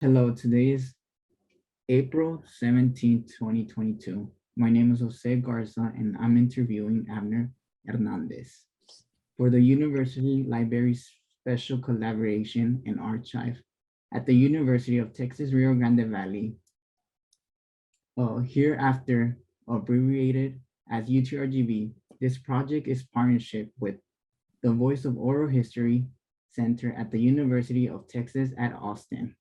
Hello, today is April 17th, 2022. My name is Jose Garza and I'm interviewing Abner Hernandez for the University Library Special Collaboration and Archive at the University of Texas Rio Grande Valley, hereafter abbreviated as UTRGV. This project is partnership with the Voice of Oral History Center at the University of Texas at Austin.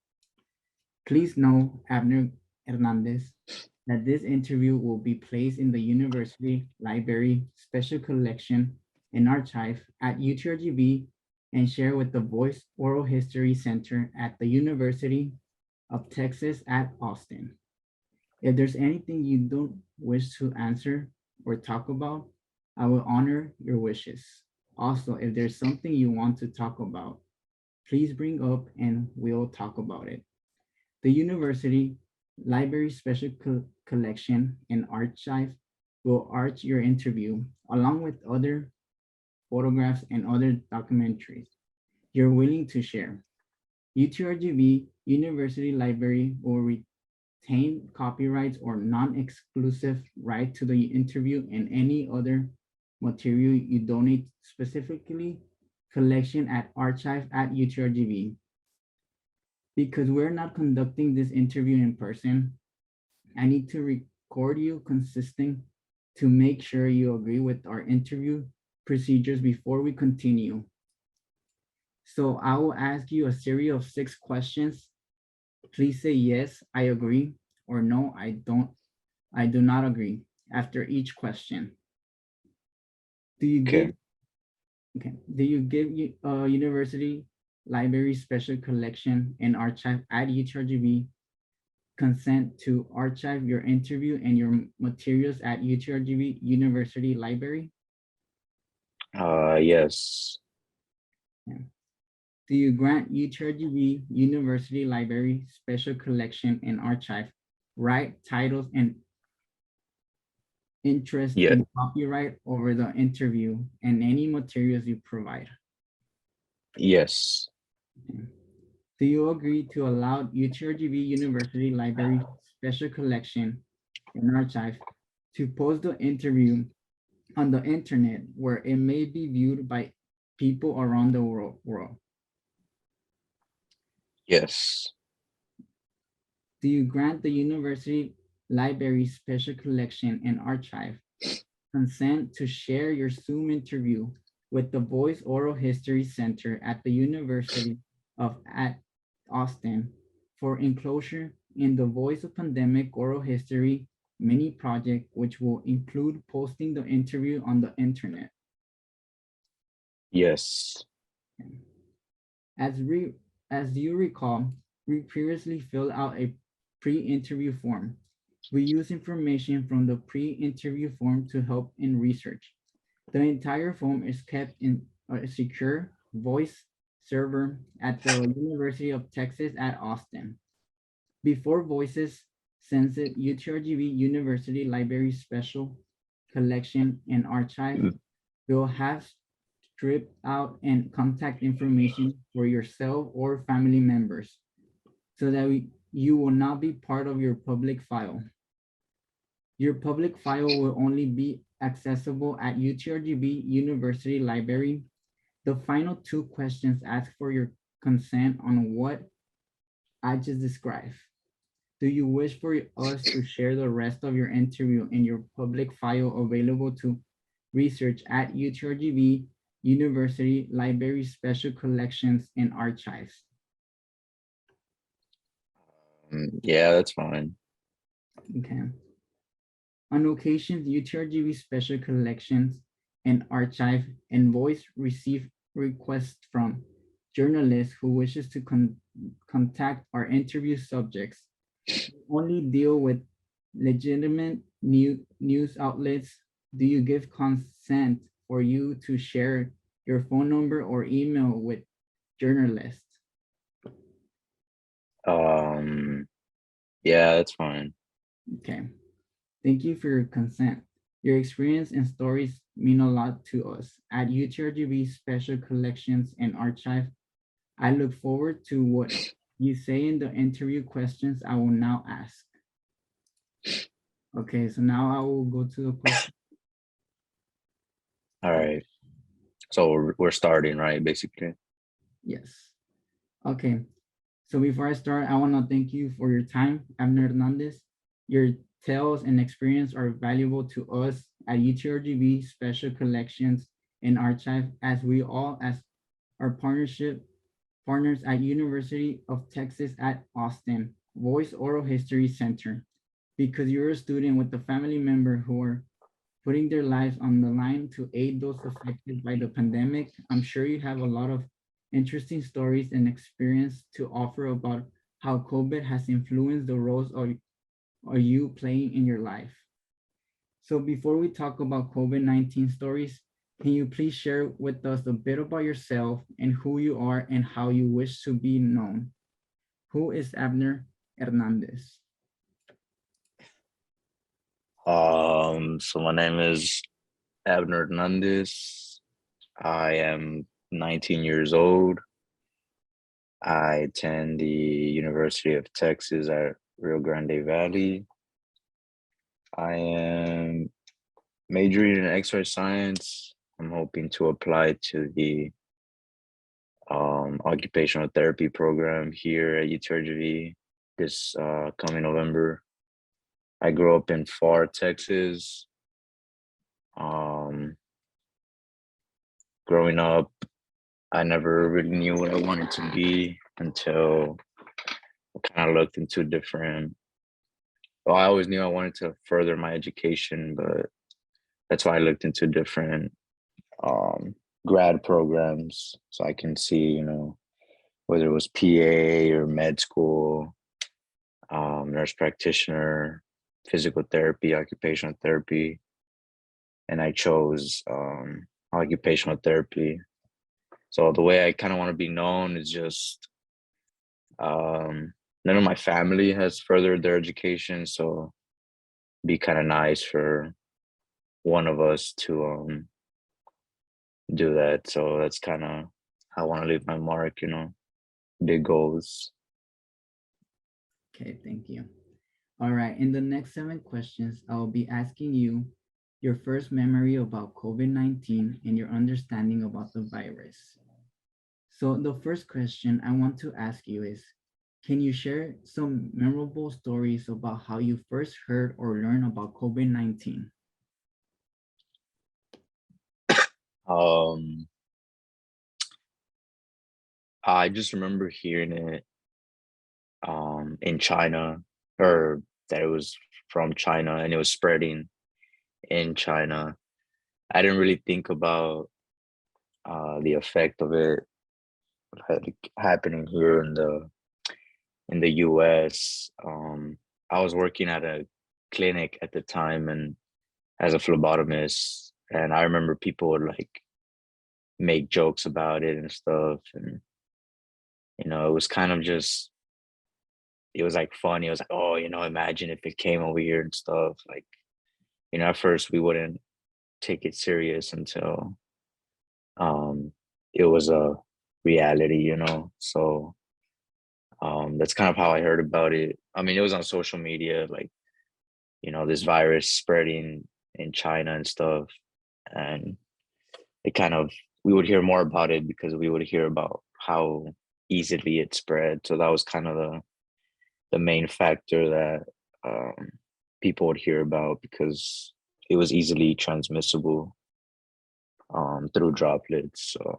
Please know, Abner Hernandez, that this interview will be placed in the University Library Special Collection and Archive at UTRGV and share with the Voice Oral History Center at the University of Texas at Austin. If there's anything you don't wish to answer or talk about, I will honor your wishes. Also, if there's something you want to talk about, please bring up and we'll talk about it. The University Library Special Collection and Archive will arch your interview along with other photographs and other documentaries you're willing to share. UTRGV University Library will retain copyrights or non-exclusive right to the interview and any other material you donate, specifically collection at archive at UTRGV. Because we're not conducting this interview in person, I need to record you consisting to make sure you agree with our interview procedures before we continue. So I will ask you a series of 6 questions. Please say yes, I agree, or no, I do not agree after each question. Do you Okay. give, okay, do you give University Library Special Collection and Archive at UTRGV consent to archive your interview and your materials at UTRGV University Library? Yes. Yeah. Do you grant UTRGV University Library Special Collection and Archive right titles and interest Yeah. in copyright over the interview and any materials you provide? Yes. Okay. Do you agree to allow UTRGV University Library Special Collection and Archive to post the interview on the internet where it may be viewed by people around the world? Yes. Do you grant the University Library Special Collection and Archive consent to share your Zoom interview with the Voice Oral History Center at the University of at Austin for enclosure in the Voice of Pandemic Oral History mini project, which will include posting the interview on the internet? Yes. As, as you recall, we previously filled out a pre-interview form. We use information from the pre-interview form to help in research. The entire form is kept in a secure voice server at the University of Texas at Austin. Before Voices sends it, UTRGV University Library Special Collection and Archive Mm. will have stripped out and contact information for yourself or family members so that you will not be part of your public file. Your public file will only be accessible at UTRGV University Library. The final 2 questions ask for your consent on what I just described. Do you wish for us to share the rest of your interview in your public file available to research at UTRGV University Library Special Collections and Archives? Yeah, that's fine. Okay. On occasions, UTRGV Special Collections and Archive and Voice receive requests from journalists who wishes to contact our interview subjects. We only deal with legitimate news outlets. Do you give consent for you to share your phone number or email with journalists? Um, yeah, that's fine. Okay. Thank you for your consent. Your experience and stories mean a lot to us. At UTRGV Special Collections and Archive, I look forward to what You say in the interview questions I will now ask. Okay, so now I will go to the question. All right. So we're starting, right? Basically. Yes. Okay. So before I start, I want to thank you for your time, Abner Hernandez. Your tales and experience are valuable to us at UTRGV Special Collections and Archive, as we all as our partnership partners at University of Texas at Austin, Voice Oral History Center. Because you're a student with a family member who are putting their lives on the line to aid those affected by the pandemic, I'm sure you have a lot of interesting stories and experience to offer about how COVID has influenced the roles of you playing in your life. So before we talk about COVID-19 stories, can you please share with us a bit about yourself and who you are and how you wish to be known? Who is Abner Hernandez? So my name is Abner Hernandez. I am 19 years old. I attend the University of Texas at Rio Grande Valley. I am majoring in exercise science. I'm hoping to apply to the occupational therapy program here at UTRGV this coming November. I grew up in Far, Texas. Um, Growing up, I never really knew what I wanted to be until I kind of looked into different. Well, I always knew I wanted to further my education, but that's why I looked into different um, grad programs so I can see, whether it was PA or med school, nurse practitioner, physical therapy, occupational therapy, and I chose occupational therapy. So the way I kind of want to be known is just none of my family has furthered their education, so it'd be kind of nice for one of us to do that. So that's kind of how I want to leave my mark, big goals. Okay, thank you. All right, in the next 7 questions, I will be asking you your first memory about COVID-19 and your understanding about the virus. So the first question I want to ask you is, can you share some memorable stories about how you first heard or learned about COVID-19? Um, I just remember hearing it in China, or that it was from China and it was spreading in China. I didn't really think about the effect of it like happening here in the US. I was working at a clinic at the time and as a phlebotomist, and I remember people would like make jokes about it and stuff, and it was kind of just it was like funny. It was like, oh, imagine if it came over here and stuff. Like, at first we wouldn't take it serious until um it was a reality. So that's kind of how I heard about it. I mean, it was on social media, like, this virus spreading in China and stuff. And it kind of, we would hear more about it because we would hear about how easily it spread. So that was kind of the main factor that people would hear about because it was easily transmissible through droplets. So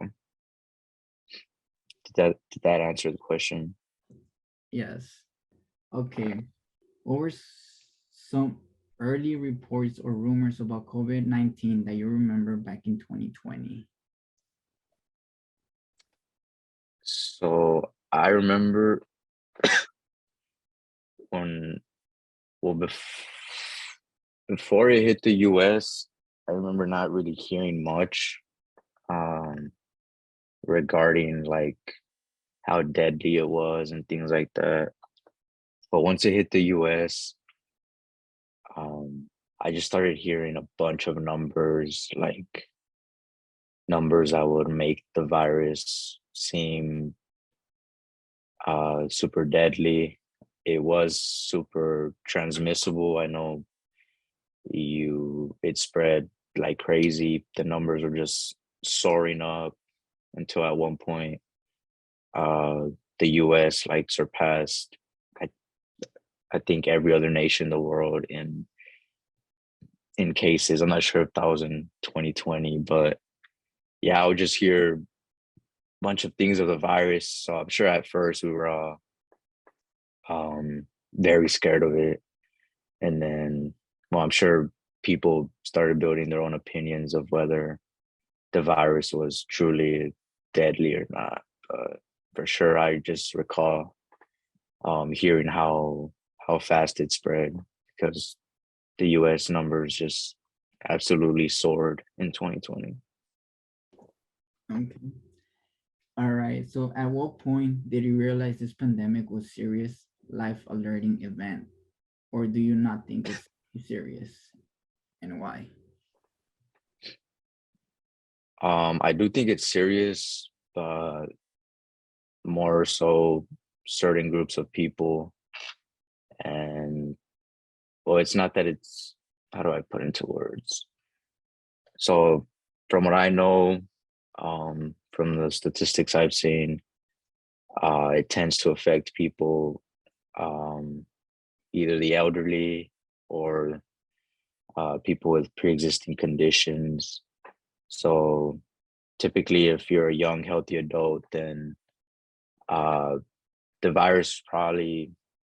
did that answer the question? Yes. Okay. What were some early reports or rumors about COVID-19 that you remember back in 2020? So I remember when, well, before it hit the US, I remember not really hearing much um, regarding like how deadly it was and things like that. But once it hit the US, um, I just started hearing a bunch of numbers, like numbers that would make the virus seem super deadly. It was super transmissible. I know it spread like crazy. The numbers were just soaring up until at one point uh the US like surpassed I I think every other nation in the world in cases. I'm not sure if that was in 2020, but yeah, I would just hear a bunch of things of the virus. So I'm sure at first we were very scared of it. And then, well, I'm sure people started building their own opinions of whether the virus was truly deadly or not. But for sure, I just recall hearing how fast it spread because the U.S. numbers just absolutely soared in 2020. Okay. All right. So at what point did you realize this pandemic was serious life alerting event? Or do you not think it's serious? And why? I do think it's serious, but more so certain groups of people. And well, it's not that it's, how do I put into words? So from what I know, from the statistics I've seen, it tends to affect people, um, either the elderly or people with pre-existing conditions. So typically, if you're a young, healthy adult, then uh, the virus probably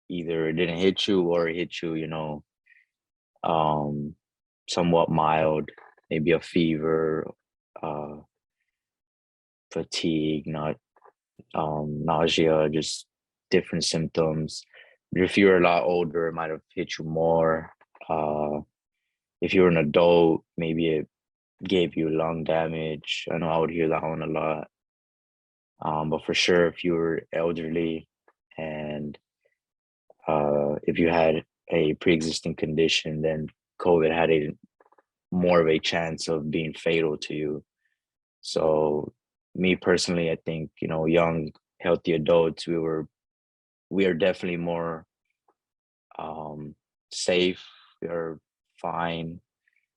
either didn't hit you or it hit you, um, somewhat mild, maybe a fever, uh, fatigue, not nausea, just different symptoms. But if you're a lot older, it might have hit you more. Uh, if you're an adult, maybe it gave you lung damage. I know I would hear that one a lot. But for sure, if you were elderly and if you had a pre-existing condition, then COVID had a more of a chance of being fatal to you. So me personally, I think, young, healthy adults, we are definitely more um safe. We are fine.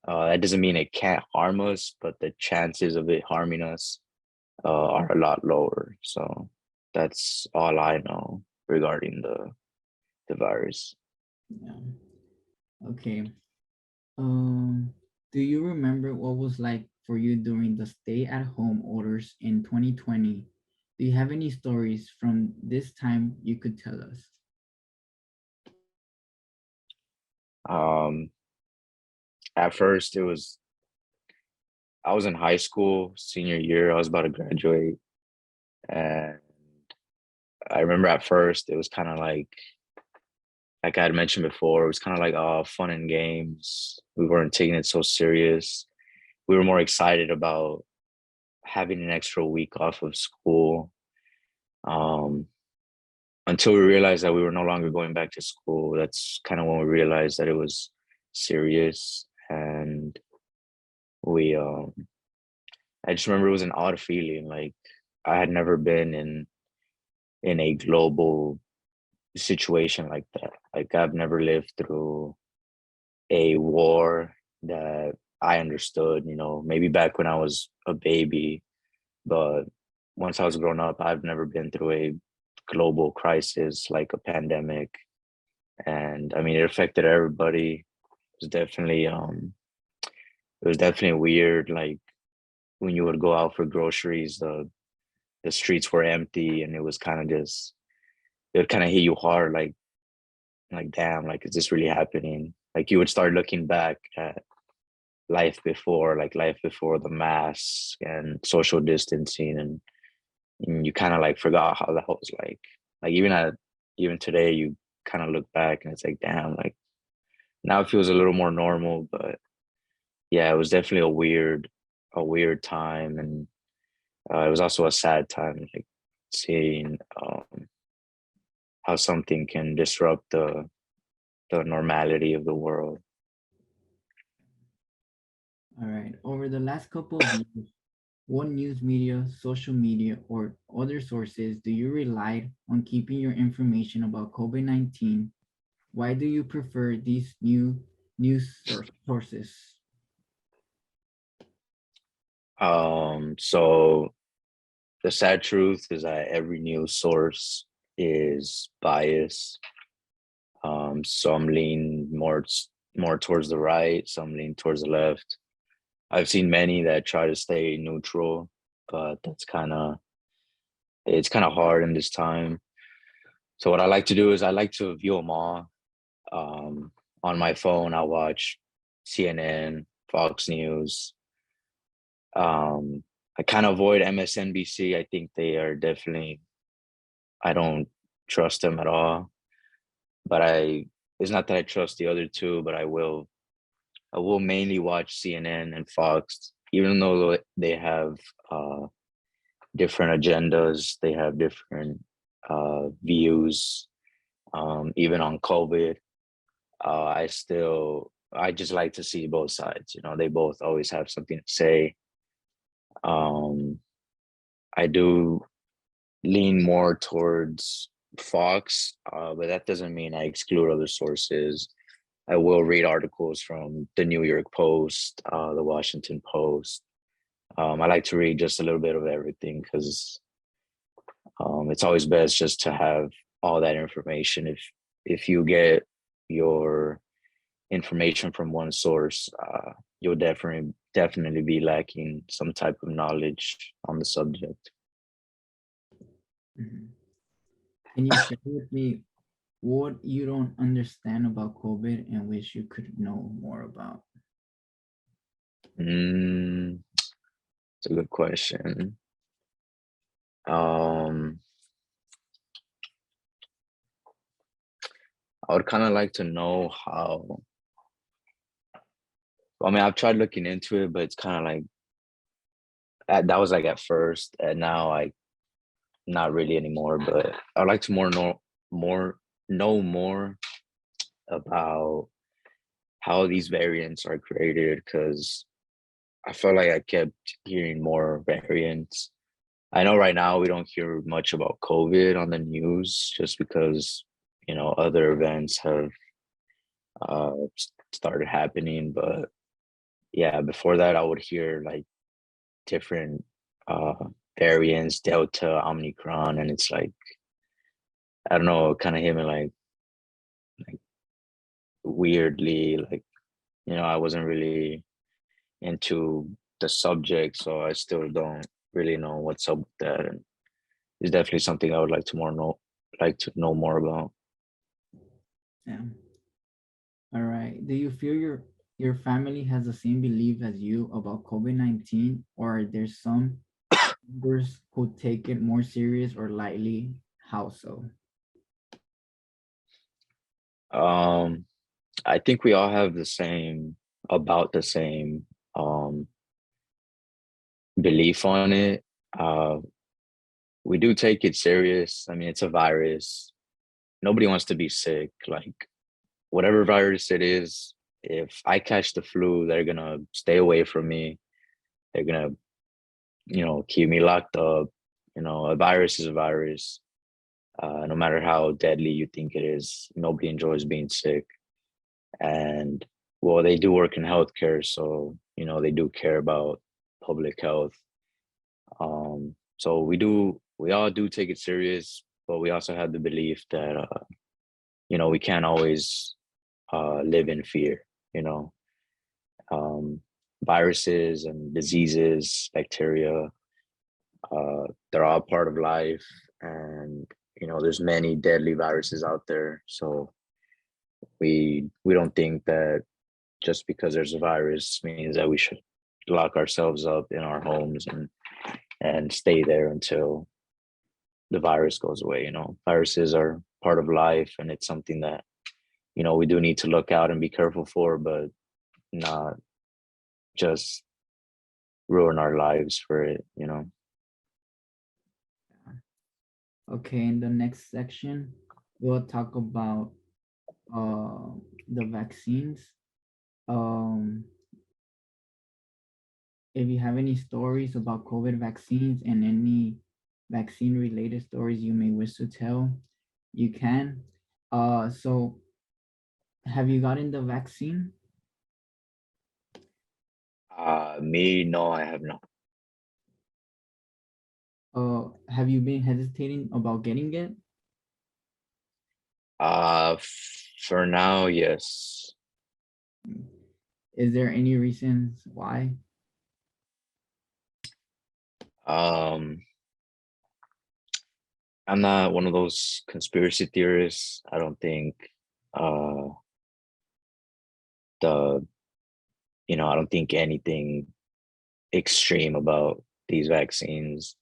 That doesn't mean it can't harm us, but the chances of it harming us are a lot lower. So that's all I know regarding the virus. Yeah. Okay. Um, do you remember what was like for you during the stay-at-home orders in 2020? Do you have any stories from this time you could tell us? Um, at first, I was in high school, senior year. I was about to graduate, and I remember at first it was kind of like I had mentioned before, it was kind of like fun and games. We weren't taking it so serious. We were more excited about having an extra week off of school. Um, until we realized that we were no longer going back to school. That's kind of when we realized that it was serious. And we I just remember it was an odd feeling. Like I had never been in a global situation like that. Like I've never lived through a war that I understood, maybe back when I was a baby, but once I was grown up, I've never been through a global crisis like a pandemic. And I mean, it affected everybody. It was definitely it was definitely weird. Like when you would go out for groceries, the streets were empty, and it was kind of just it would kind of hit you hard. Like damn, like is this really happening? Like you would start looking back at life before the mask and social distancing, and you kind of like forgot how that was like. Like even today, you kind of look back and it's like damn, like now it feels a little more normal, but yeah, it was definitely a weird time, and it was also a sad time, like seeing how something can disrupt the normality of the world. All right. Over the last couple of years, What news media, social media, or other sources do you rely on keeping your information about COVID-19? Why do you prefer these new sources? So the sad truth is that every news source is biased. Some lean more towards the right, some lean towards the left. I've seen many that try to stay neutral, but it's kind of hard in this time. So what I like to do is I like to view them all. On my phone, I watch CNN, Fox News. I kind of avoid MSNBC. I think they are definitely, I don't trust them at all. But it's not that I trust the other two, but I will mainly watch CNN and Fox, even though they have different agendas, they have different views, even on COVID. I just like to see both sides. You know, they both always have something to say. Um, I do lean more towards Fox, but that doesn't mean I exclude other sources. I will read articles from the New York Post, the Washington Post. I like to read just a little bit of everything because it's always best just to have all that information. If you get your information from one source, you'll definitely be lacking some type of knowledge on the subject. Mhm. Can you share with me what you don't understand about COVID and wish you could know more about? Mm, it's a good question. Um, I would kind of like to know how. I mean, I've tried looking into it, but it's kind of like that was like at first, and now I not really anymore. But I'd like to more know more about how these variants are created because I felt like I kept hearing more variants. I know right now we don't hear much about COVID on the news just because other events have started happening. But yeah, before that, I would hear like different uh, variants, Delta, Omicron, and it's like I don't know, kind of hit me like weirdly, like I wasn't really into the subject, so I still don't really know what's up with that. And it's definitely something I would like to know more about. Yeah. All right. Do you feel your family has the same belief as you about COVID-19, or are there some members who take it more serious or lightly? How so? Um, I think we all have about the same um belief on it. Uh, we do take it serious. I mean, it's a virus. Nobody wants to be sick. Like whatever virus it is, if I catch the flu, they're gonna stay away from me. They're gonna, keep me locked up. A virus is a virus. No matter how deadly you think it is, nobody enjoys being sick. And well, they do work in healthcare, so they do care about public health. So we all do take it serious, but we also have the belief that we can't always live in fear. You know, um, viruses and diseases, bacteria, they're all part of life, and there's many deadly viruses out there. So we don't think that just because there's a virus means that we should lock ourselves up in our homes and stay there until the virus goes away. Viruses are part of life, and it's something that we do need to look out and be careful for, but not just ruin our lives for it. Okay, in the next section, we'll talk about the vaccines. Um, if you have any stories about COVID vaccines and any vaccine related stories you may wish to tell, you can. So have you gotten the vaccine? Me, no, I have not. Have you been hesitating about getting it? For now, yes. Is there any reasons why? Um, I'm not one of those conspiracy theorists. I don't think uh the I don't think anything extreme about these vaccines.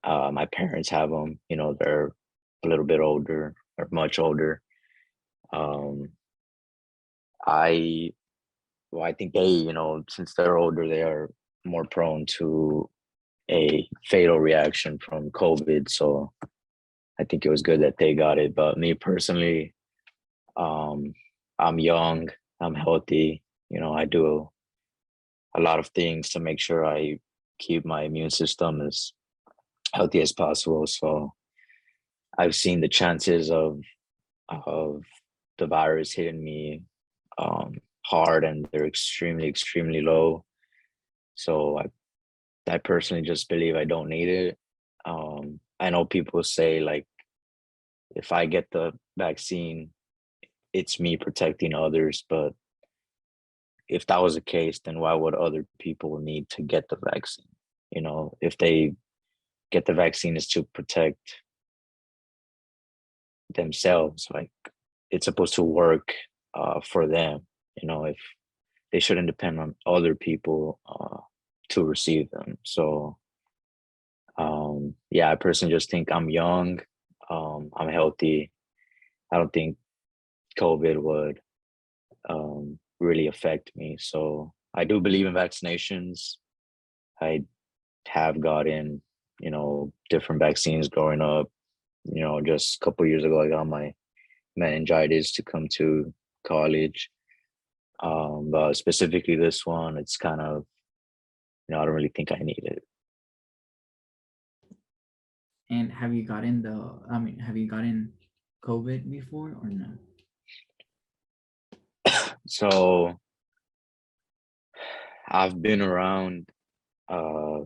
My parents have them. They're a little bit older or much older. Um, I I think they, since they're older, they are more prone to a fatal reaction from COVID. So I think it was good that they got it. But me personally, um, I'm young, I'm healthy. I do a lot of things to make sure I keep my immune system as healthy as possible. So I've seen the chances of the virus hitting me hard, and they're extremely, extremely low. So I personally just believe I don't need it. I know people say like if I get the vaccine, it's me protecting others, but if that was the case, then why would other people need to get the vaccine? If they get the vaccine is to protect themselves, like it's supposed to work for them. If they shouldn't depend on other people to receive them. So yeah, I personally just think I'm young, I'm healthy. I don't think COVID would really affect me. So I do believe in vaccinations. I have gotten, different vaccines growing up. Just a couple years ago, I got my meningitis to come to college. But specifically this one, it's kind of, I don't really think I need it. And have you gotten COVID before or no? So I've been around uh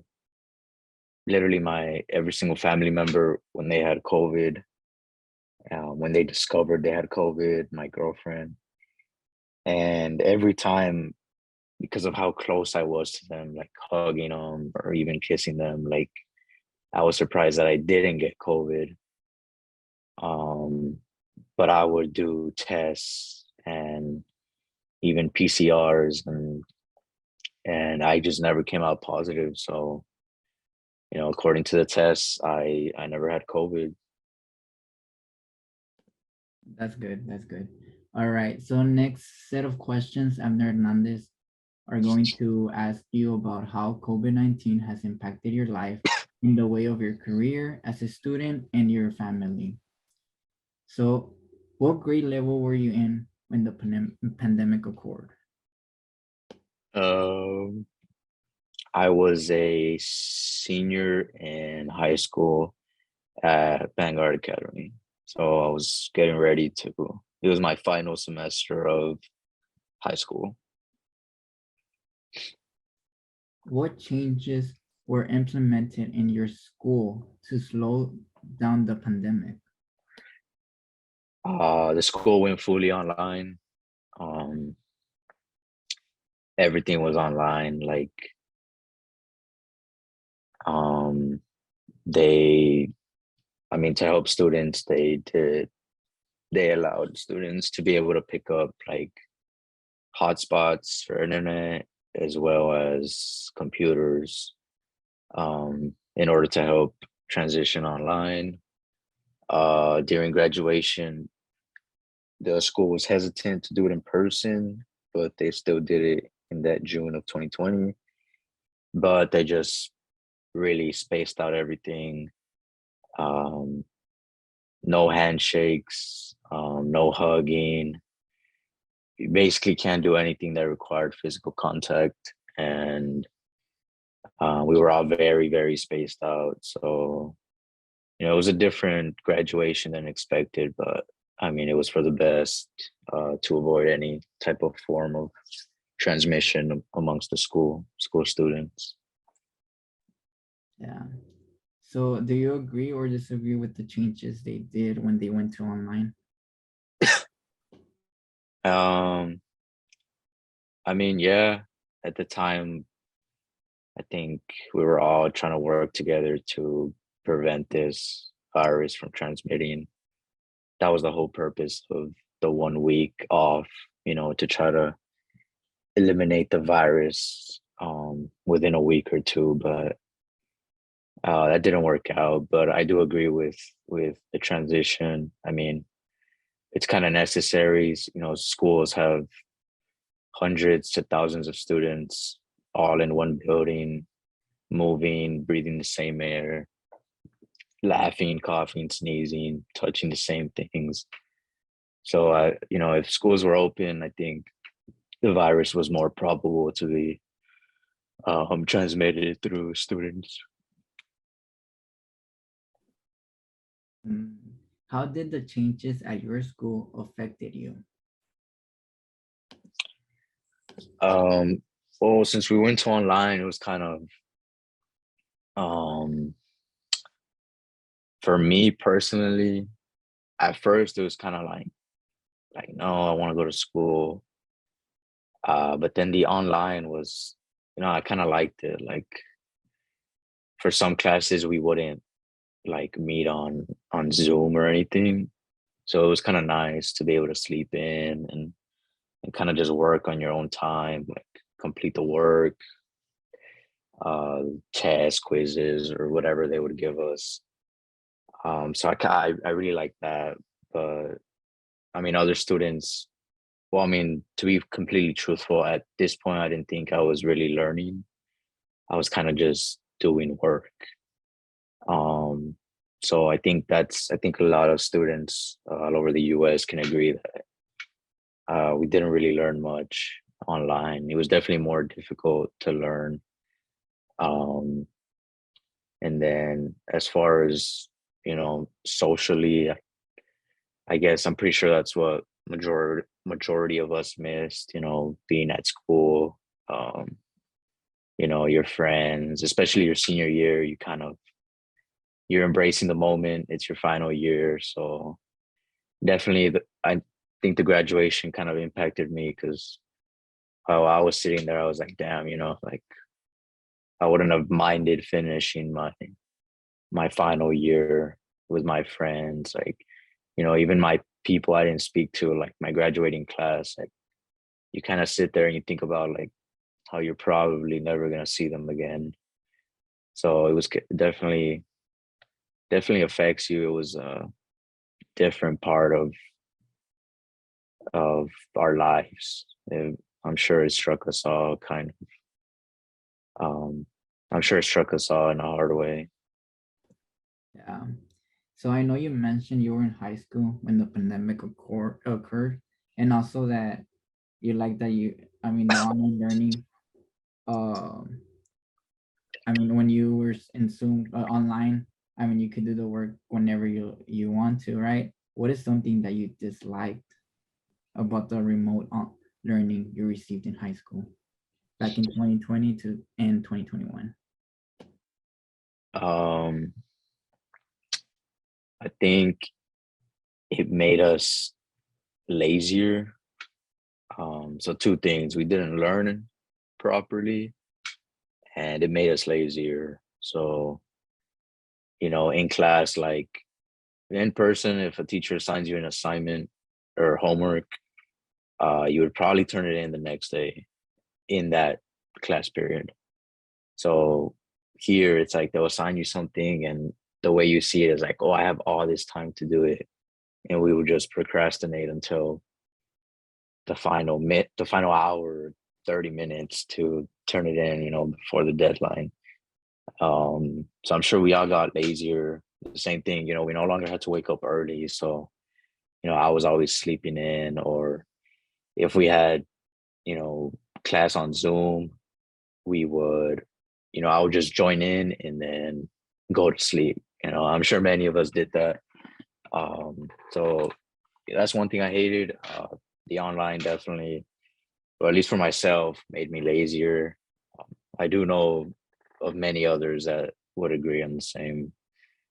literally my every single family member when they had COVID, when they discovered they had COVID, my girlfriend. And every time, because of how close I was to them, like hugging them or even kissing them, like I was surprised that I didn't get COVID. Um, but I would do tests and even PCRs, and I just never came out positive. So, according to the tests, I never had COVID. That's good. That's good. All right. So next set of questions, Abner Hernandez are going to ask you about how COVID-19 has impacted your life in the way of your career as a student and your family. So, what grade level were you in when the pandemic occurred? Um, I was a senior in high school at Vanguard Academy. So I was getting ready to, it was my final semester of high school. What changes were implemented in your school to slow down the pandemic? The school went fully online. Um, Everything was online. Like, um, they, to help students, they allowed students to be able to pick up like hotspots for internet as well as computers in order to help transition online. During graduation, the school was hesitant to do it in person, but they still did it in that June of 2020. But they just really spaced out everything. Um, no handshakes, no hugging. You basically can't do anything that required physical contact. And We were all very, very spaced out. So, it was a different graduation than expected, but I mean, it was for the best to avoid any type of form of transmission amongst the school students. Yeah. So do you agree or disagree with the changes they did when they went to online? Um, I mean, yeah, at the time, I think we were all trying to work together to prevent this virus from transmitting. That was the whole purpose of the 1 week off, to try to eliminate the virus within a week or two. But that didn't work out. But I do agree with the transition. I mean, it's kind of necessary. Schools have hundreds to thousands of students all in one building, moving, breathing the same air, laughing, coughing, sneezing, touching the same things. So if schools were open, I think the virus was more probable to be transmitted through students. Mm. How did the changes at your school affected you? Well, since we went to online, it was kind of um, for me personally. At first, it was kind of like no, I want to go to school. But then the online was, I kind of liked it. Like for some classes, we wouldn't like meet on Zoom or anything, so it was kind of nice to be able to sleep in and kind of just work on your own time, like complete the work, tests, quizzes, or whatever they would give us. So I really like that. But I mean, other students. Well, I mean, to be completely truthful, at this point, I didn't think I was really learning. I was kind of just doing work. Um, so I think a lot of students all over the U.S. can agree that we didn't really learn much online. It was definitely more difficult to learn. Um, and then as far as, socially, I guess I'm pretty sure that's what majority of us missed, being at school, your friends, especially your senior year, you're embracing the moment. It's your final year. So definitely I think the graduation kind of impacted me because while I was sitting there, I was like, damn, like I wouldn't have minded finishing my final year with my friends, like, even my people I didn't speak to, like my graduating class, like you kind of sit there and you think about like how you're probably never gonna see them again. So it was definitely affects you. It was a different part of our lives. I'm sure it struck us all kind of. I'm sure it struck us all in a hard way. Yeah. So I know you mentioned you were in high school when the pandemic occurred, and also that you like that I mean, the online learning. Um, I mean, when you were in Zoom online, I mean, you could do the work whenever you want to, right? What is something that you disliked about the remote learning you received in high school back in 2020 to and 2021? Um, I think it made us lazier. So two things: we didn't learn properly, and it made us lazier. So in class, like in person, if a teacher assigns you an assignment or homework, you would probably turn it in the next day in that class period. So here it's like they'll assign you something and the way you see it is like, oh, I have all this time to do it. And we would just procrastinate until the final hour, 30 minutes to turn it in, before the deadline. So I'm sure we all got lazier. The same thing, we no longer had to wake up early. So, I was always sleeping in, or if we had, class on Zoom, we would I would just join in and then go to sleep. I'm sure many of us did that. So that's one thing I hated. The online definitely, or at least for myself, made me lazier. I do know of many others that would agree on the same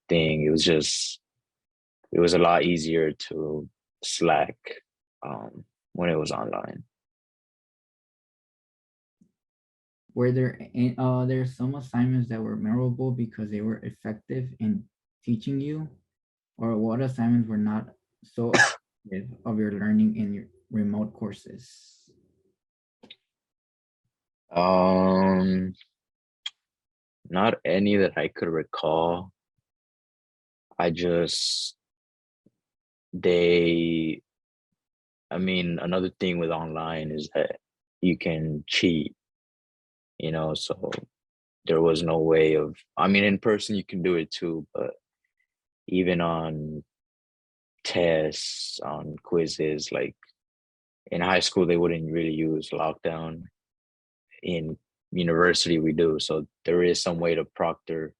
thing. It was a lot easier to slack when it was online. Were there some assignments that were memorable because they were effective in teaching you, or what assignments were not so effective of your learning in your remote courses? Um, Not any that I could recall. I just they I mean, another thing with online is that you can cheat, so there was no way of, I mean, in person you can do it too, but even on tests, on quizzes, like in high school, they wouldn't really use lockdown. In university, we do. So there is some way to proctor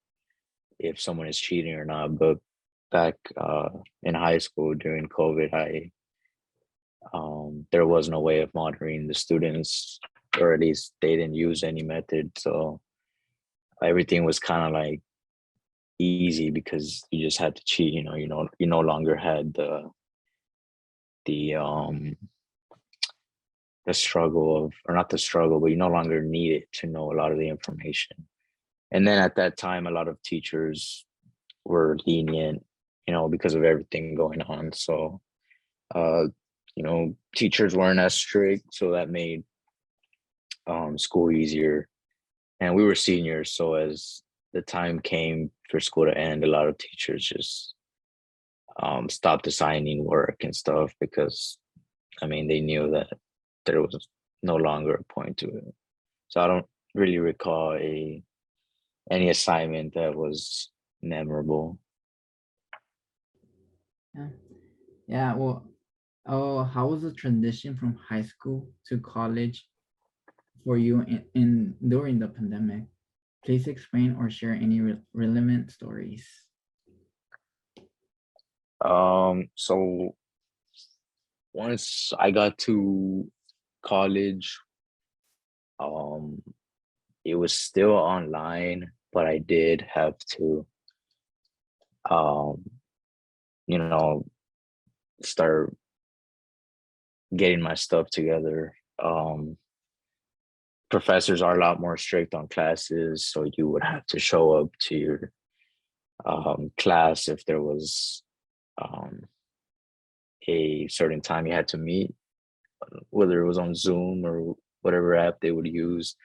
if someone is cheating or not. But back in high school during COVID, there was no way of monitoring the students, or at least they didn't use any method. So everything was kind of like easy because you just had to cheat. You no longer had the the struggle of, or not the struggle, but you no longer needed to know a lot of the information. And then at that time, a lot of teachers were lenient, because of everything going on. So, uh, teachers weren't as strict, so that made school easier. And we were seniors, so as the time came for school to end, a lot of teachers just stopped assigning work and stuff because, I mean, they knew that there was no longer a point to it. So I don't really recall any assignment that was memorable. Yeah, yeah. Well, oh, how was the transition from high school to college for you in during the pandemic? Please explain or share any relevant stories. So once I got to college, um, it was still online, but I did have to, um, you know, start getting my stuff together. Professors are a lot more strict on classes, so you would have to show up to your class if there was um, a certain time you had to meet, whether it was on Zoom or whatever app they would use.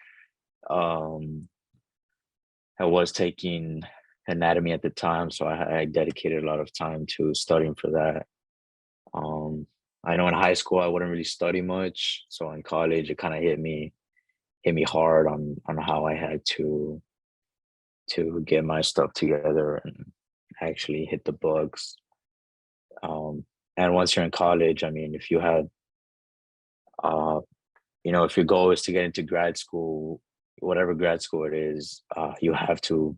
Um, I was taking anatomy at the time, so I dedicated a lot of time to studying for that. Um, I know in high school I wouldn't really study much, so in college it kind of hit me hard on how I had to get my stuff together and actually hit the books. Um, and once you're in college, I mean, if you have, uh, if your goal is to get into grad school, whatever grad school it is, you have to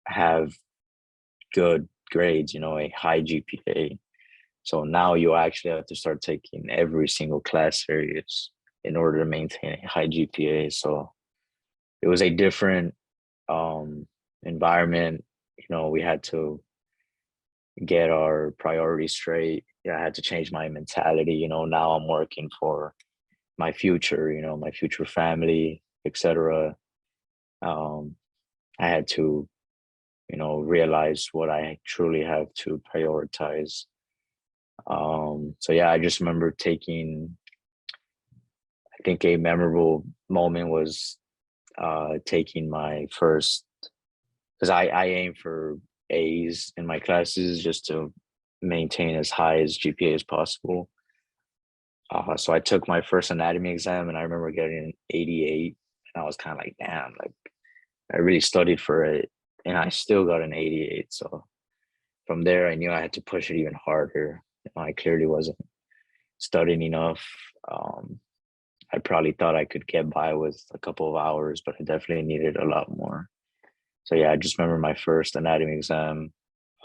have good grades, a high GPA. So now you actually have to start taking every single class serious in order to maintain a high GPA. So it was a different um, environment. We had to get our priorities straight. Yeah, I had to change my mentality. Now I'm working for my future, my future family, etc. Um, I had to, realize what I truly have to prioritize. So yeah, I just remember I think a memorable moment was taking my first, because I aim for A's in my classes just to maintain as high as GPA as possible. So I took my first anatomy exam and I remember getting an 88, and I was kind of like, damn, like I really studied for it and I still got an 88. So from there, I knew I had to push it even harder. I clearly wasn't studying enough. Um, I probably thought I could get by with a couple of hours, but I definitely needed a lot more. So yeah, I just remember my first anatomy exam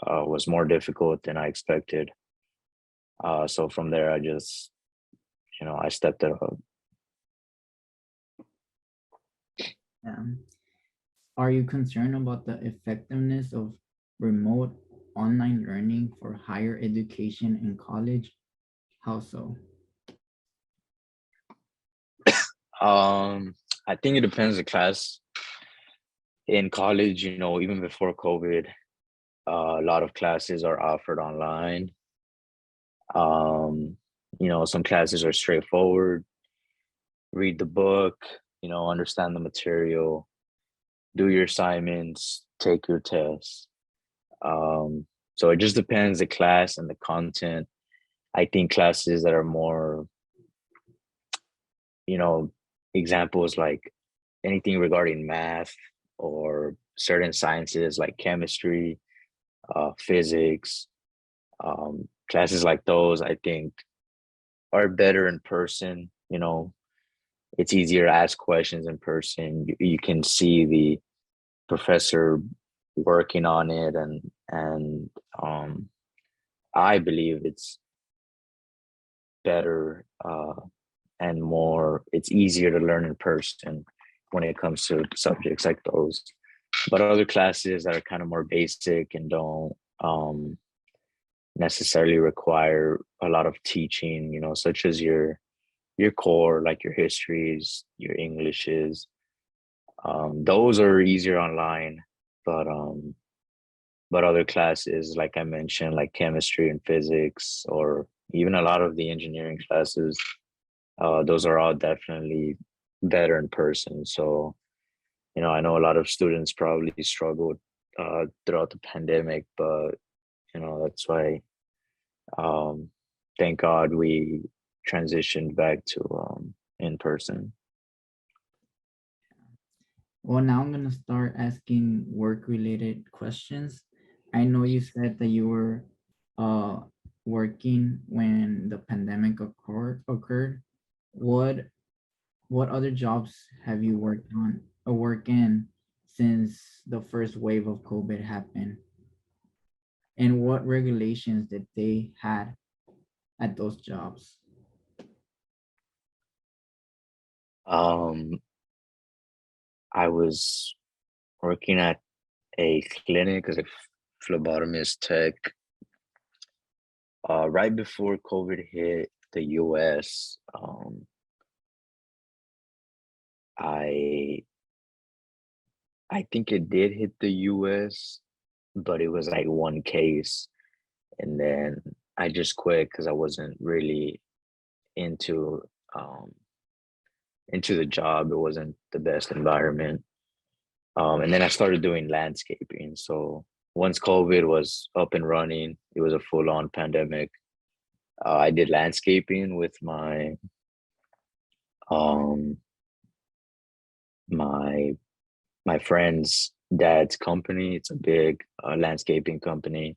was more difficult than I expected. So from there, I just, I stepped it up. Um, are you concerned about the effectiveness of remote online learning for higher education in college? How so? I think it depends the class. In college, even before COVID, a lot of classes are offered online. Um, some classes are straightforward. Read the book, understand the material, do your assignments, take your tests. Um, so it just depends the class and the content. I think classes that are more, you know, examples like anything regarding math or certain sciences like chemistry, physics, classes like those, I think are better in person. It's easier to ask questions in person. You can see the professor working on it, and I believe it's better and more, it's easier to learn in person when it comes to subjects like those. But other classes that are kind of more basic and don't necessarily require a lot of teaching, such as your core, like your histories, your Englishes, those are easier online. But other classes, like I mentioned, like chemistry and physics, or even a lot of the engineering classes, those are all definitely better in person. So, I know a lot of students probably struggled throughout the pandemic, but that's why, um, thank God we transitioned back to in person. Well, now I'm gonna start asking work-related questions. I know you said that you were uh working when the pandemic occurred. What what other jobs have you worked on or work in since the first wave of COVID happened? And what regulations did they had at those jobs? Um, I was working at a clinic as a phlebotomist tech right before COVID hit the US. I I think it did hit the US, but it was like one case, and then I just quit because I wasn't really into um into the job. It wasn't the best environment. And then I started doing landscaping. So once COVID was up and running, it was a full-on pandemic. I did landscaping with um my my friend's dad's company. It's a big landscaping company,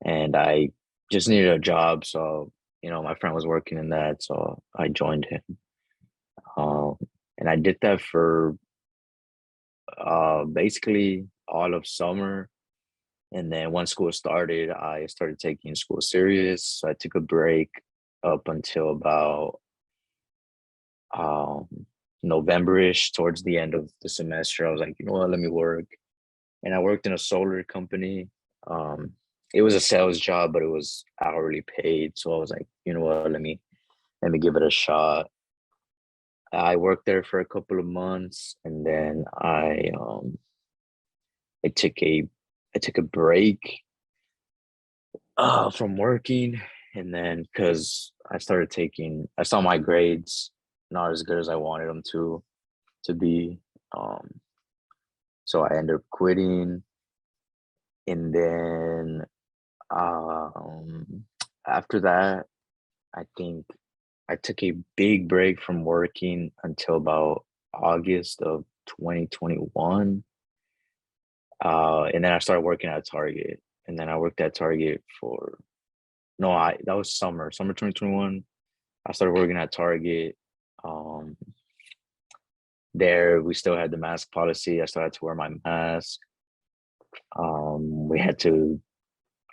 and I just needed a job. So my friend was working in that, so I joined him. Um, and I did that for basically all of summer. And then once school started, I started taking school serious. So I took a break up until about um, November-ish, towards the end of the semester. I was like, you know what, let me work. And I worked in a solar company. Um, it was a sales job, but it was hourly paid. So I was like, you know what, let me give it a shot. I worked there for a couple of months, and then I took a I took a break from working, and then because I saw my grades not as good as I wanted them to be. Um, so I ended up quitting, and then after that, I think I took a big break from working until about August of 2021. And then I started working at Target. And then I worked at Target for no, I that was summer 2021. I started working at Target. Um, there we still had the mask policy. I still had to wear my mask. We had to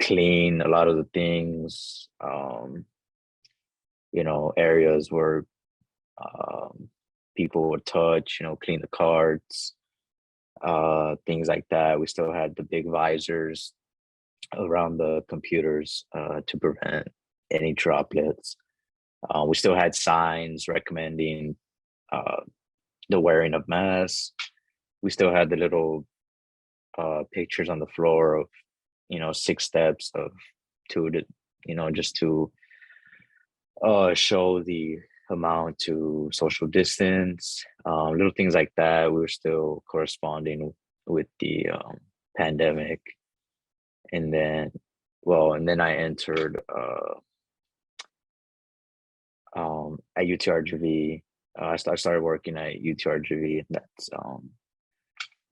clean a lot of the things, areas where um, people would touch, clean the carts, things like that. We still had the big visors around the computers to prevent any droplets. We still had signs recommending uh, the wearing of masks. We still had the little pictures on the floor of, 6 steps of just to show the amount to social distance, little things like that. We were still corresponding with the pandemic. And then I entered at UTRGV. I started working at UTRGV.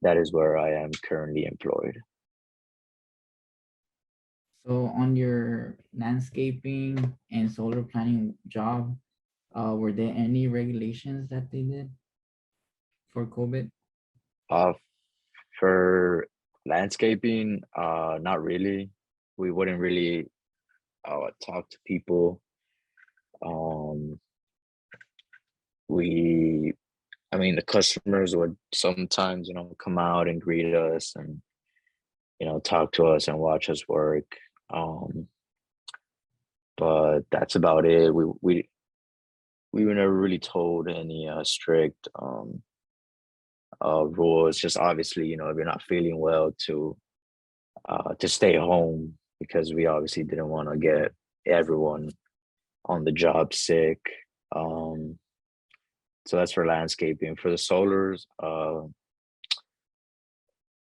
That is where I am currently employed. So on your landscaping and solar planning job, were there any regulations that they did for COVID? Uh, for landscaping, not really. We wouldn't really talk to people. Um, we, I mean, the customers would sometimes, come out and greet us and, talk to us and watch us work. Um, but that's about it. We were never really told any strict rules. Just obviously, if you're not feeling well, to stay home, because we obviously didn't want to get everyone on the job sick. Um, so that's for landscaping. For the solars,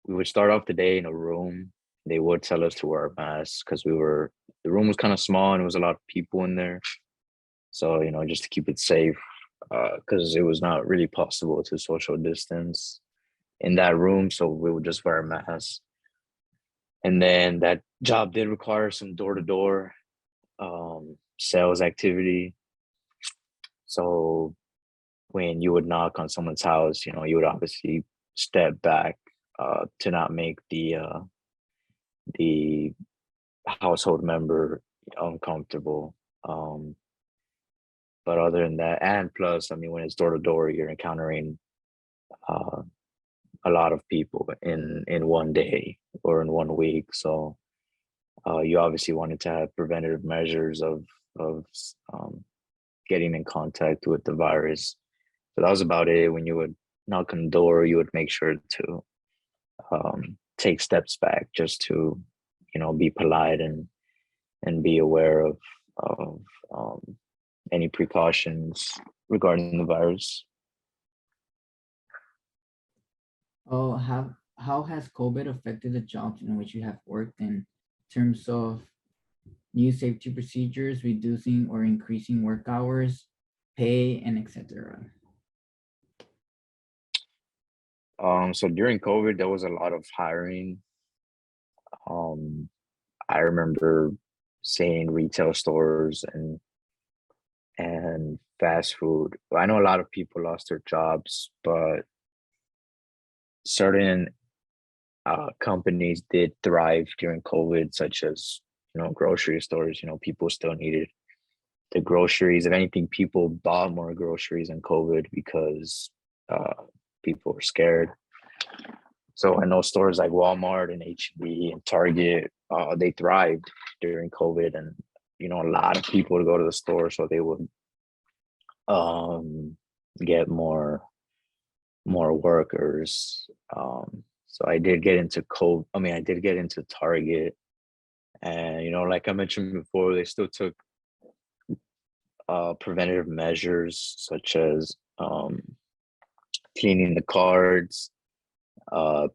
we would start off the day in a room. They would tell us to wear masks because the room was kind of small and there was a lot of people in there. So, just to keep it safe, because it was not really possible to social distance in that room. So we would just wear masks. And then that job did require some door to door sales activity. So when you would knock on someone's house, you would obviously step back to not make the household member uncomfortable. But other than that, and plus, I mean, when it's door to door, you're encountering uh, a lot of people in one day or in one week. So you obviously wanted to have preventative measures of getting in contact with the virus. So that was about it. When you would knock on the door, you would make sure to take steps back just to, be polite and be aware of any precautions regarding the virus. Oh, how has COVID affected the jobs in which you have worked in terms of new safety procedures, reducing or increasing work hours, pay, and etc.? So during COVID, there was a lot of hiring. Um, I remember seeing retail stores and fast food. I know a lot of people lost their jobs, but certain companies did thrive during COVID, such as grocery stores. People still needed the groceries. If anything, people bought more groceries in COVID because people were scared. So I know stores like Walmart and HEB and Target, they thrived during COVID, and a lot of people would go to the store, so they would get more workers. So I did get into COVID. I mean, I did get into Target, and like I mentioned before, they still took preventative measures such as cleaning the cards,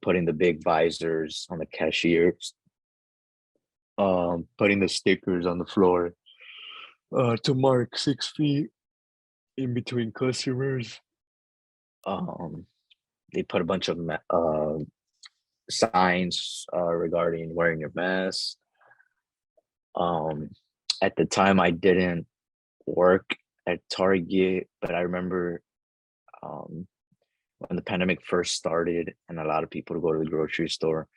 putting the big visors on the cashiers, putting the stickers on the floor to mark 6 feet in between customers. They put a bunch of signs regarding wearing your mask. At the time, I didn't work at Target, but I remember um, when the pandemic first started and a lot of people go to the grocery store,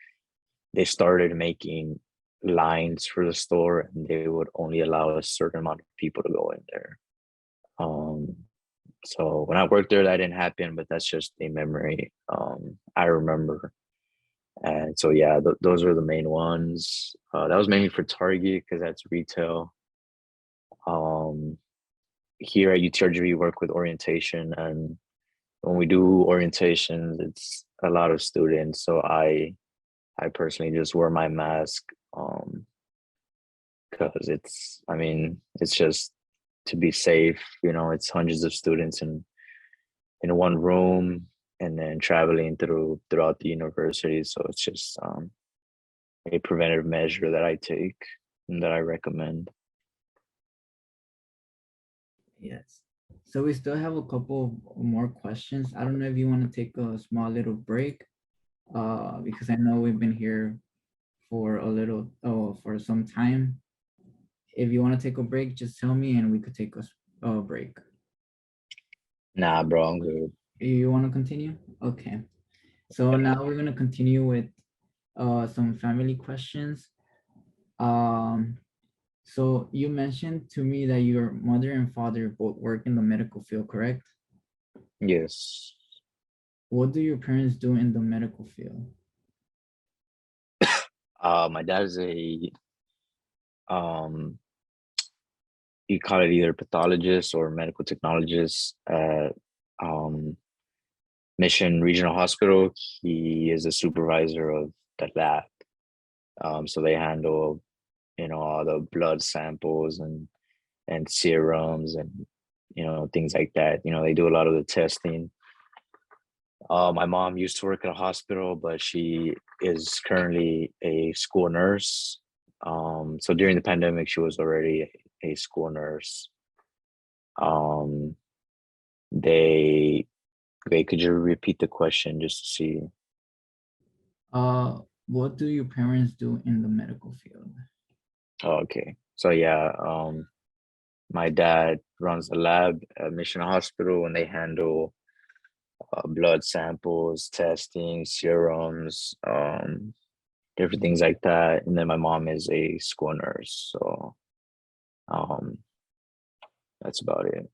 they started making lines for the store and they would only allow a certain amount of people to go in there. Um, so when I worked there, that didn't happen, but that's just a memory I remember. And so, yeah, those are the main ones. That was mainly for Target because that's retail. Um, Here at UTRGV, we work with orientation, and when we do orientations, it's a lot of students. So I personally just wear my mask because I mean, it's just to be safe. It's hundreds of students in one room, and then traveling throughout the university. So it's just a preventative measure that I take and that I recommend. Yes. So we still have a couple more questions. I don't know if you want to take a small little break, because I know we've been here for for some time. If you want to take a break, just tell me and we could take a break. Nah, bro, I'm good. You want to continue? Okay. So now we're going to continue with some family questions. Um, so you mentioned to me that your mother and father both work in the medical field, correct? Yes. What do your parents do in the medical field? My dad is a um you call it either pathologist or medical technologist at um Mission Regional Hospital. He is a supervisor of the lab. So they handle, all the blood samples and serums and things like that. They do a lot of the testing. My mom used to work at a hospital, but she is currently a school nurse. So during the pandemic, she was already a school nurse. Um, they could you repeat the question just to see? Uh, what do your parents do in the medical field? Oh, okay. So yeah, my dad runs a lab at Mission Hospital, and they handle blood samples, testing, serums, different things like that. And then my mom is a school nurse, so um, that's about it.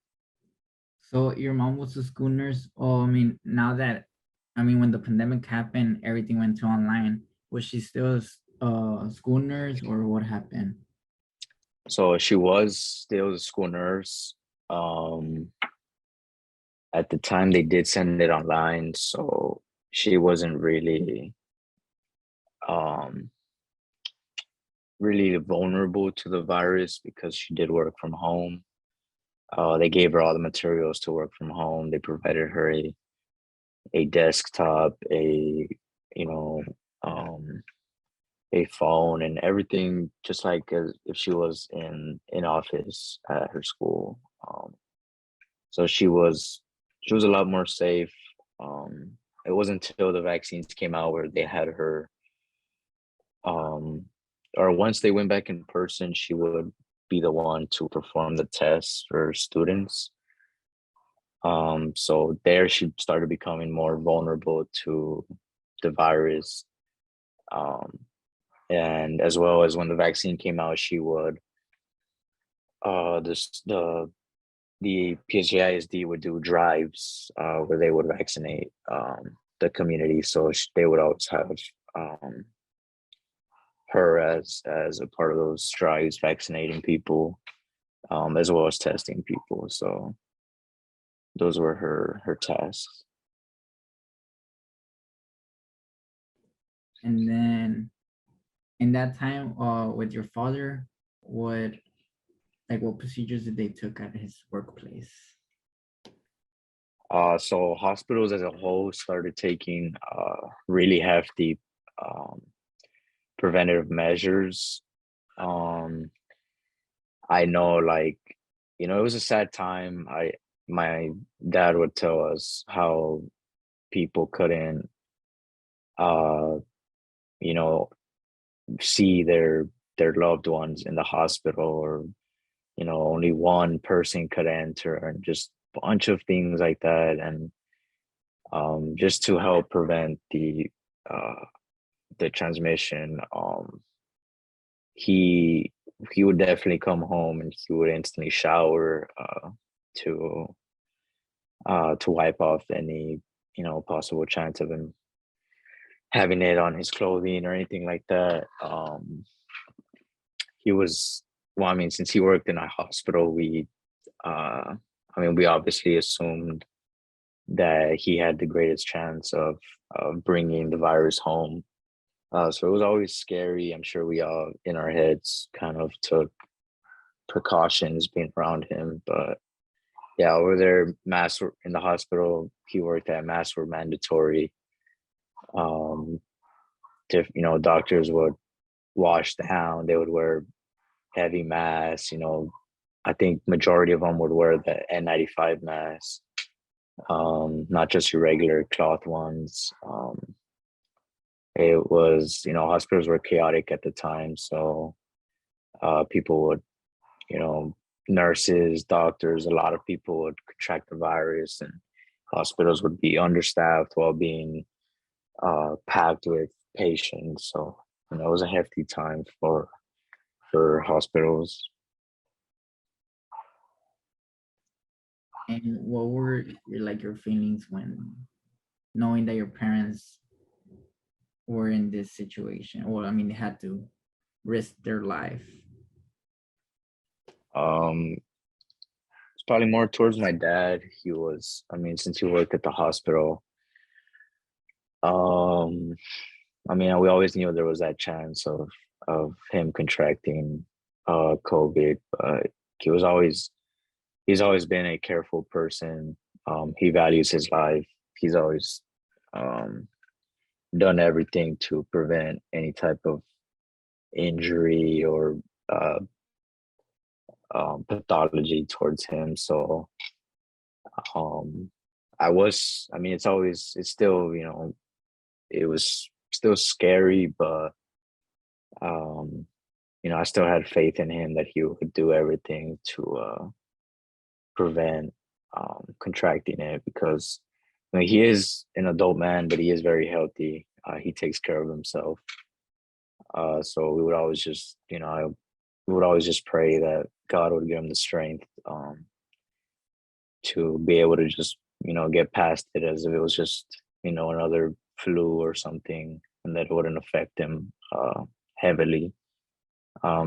So your mom was a school nurse. Oh, I mean, when the pandemic happened, everything went to online. Was she still a school nurse or what happened? So she was still a school nurse. Um, at the time, they did send it online, so she wasn't um, really vulnerable to the virus because she did work from home. They gave her all the materials to work from home. They provided her a desktop, you know, um, a phone, and everything, just like as if she was in office at her school. So she was a lot more safe. It wasn't until the vaccines came out where they had her, um, or once they went back in person, she would be the one to perform the tests for students. So there she started becoming more vulnerable to the virus. Um, and as well as when the vaccine came out, she would this the PSJISD would do drives where they would vaccinate the community. So they would always have um, her as a part of those drives, vaccinating people as well as testing people. So those were her tasks. And then in that time, with your father, what procedures did they took at his workplace? So hospitals as a whole started taking really hefty um, preventative measures. Um, I know, like, it was a sad time. My dad would tell us how people couldn't, uh, you know, see their loved ones in the hospital, or only one person could enter, and just a bunch of things like that. And just to help prevent uh, the transmission, he he would definitely come home and he would instantly shower to to wipe off any possible chance of him having it on his clothing or anything like that. He was well, I mean, since he worked in a hospital, we obviously assumed that he had the greatest chance of bringing the virus home. So it was always scary. I'm sure we all in our heads kind of took precautions being around him. But yeah, over there, masks were in the hospital he worked at, masks were mandatory. Um, doctors would wash down, they would wear heavy masks. I think majority of them would wear the N95 mask, not just your regular cloth ones. It was, hospitals were chaotic at the time, so people would, you know, nurses, doctors, a lot of people would contract the virus, and hospitals would be understaffed while being packed with patients. So, it was a hefty time for hospitals. And what were your feelings when knowing that your parents were in this situation? Well, I mean, they had to risk their life. Um, it's probably more towards my dad. He was, I mean, since he worked at the hospital, um, we always knew there was that chance of him contracting COVID, but he was always he's always been a careful person. He values his life. He's always um, done everything to prevent any type of injury or uh, pathology towards him. So um, it's still, it was still scary, but um, I still had faith in him that he would do everything to prevent contracting it, because he is an adult man, but he is very healthy. He takes care of himself. So we would always just pray that God would give him the strength to be able to just, get past it as if it was just, another flu or something, and that it wouldn't affect him heavily.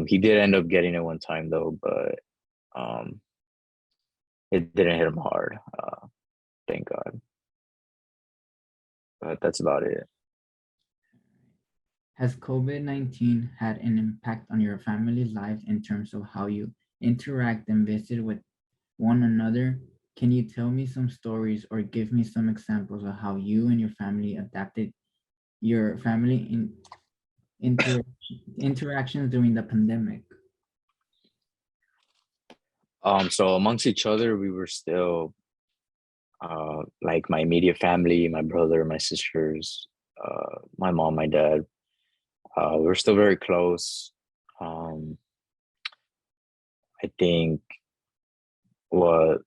He did end up getting it one time though, but um, it didn't hit him hard. Thank God. But that's about it. Has COVID-19 had an impact on your family life in terms of how you interact and visit with one another? Can you tell me some stories or give me some examples of how you and your family adapted your family in inter, interactions during the pandemic? So amongst each other, we were still like my immediate family, my brother, my sisters, my mom, my dad. We were still very close. Um, I think what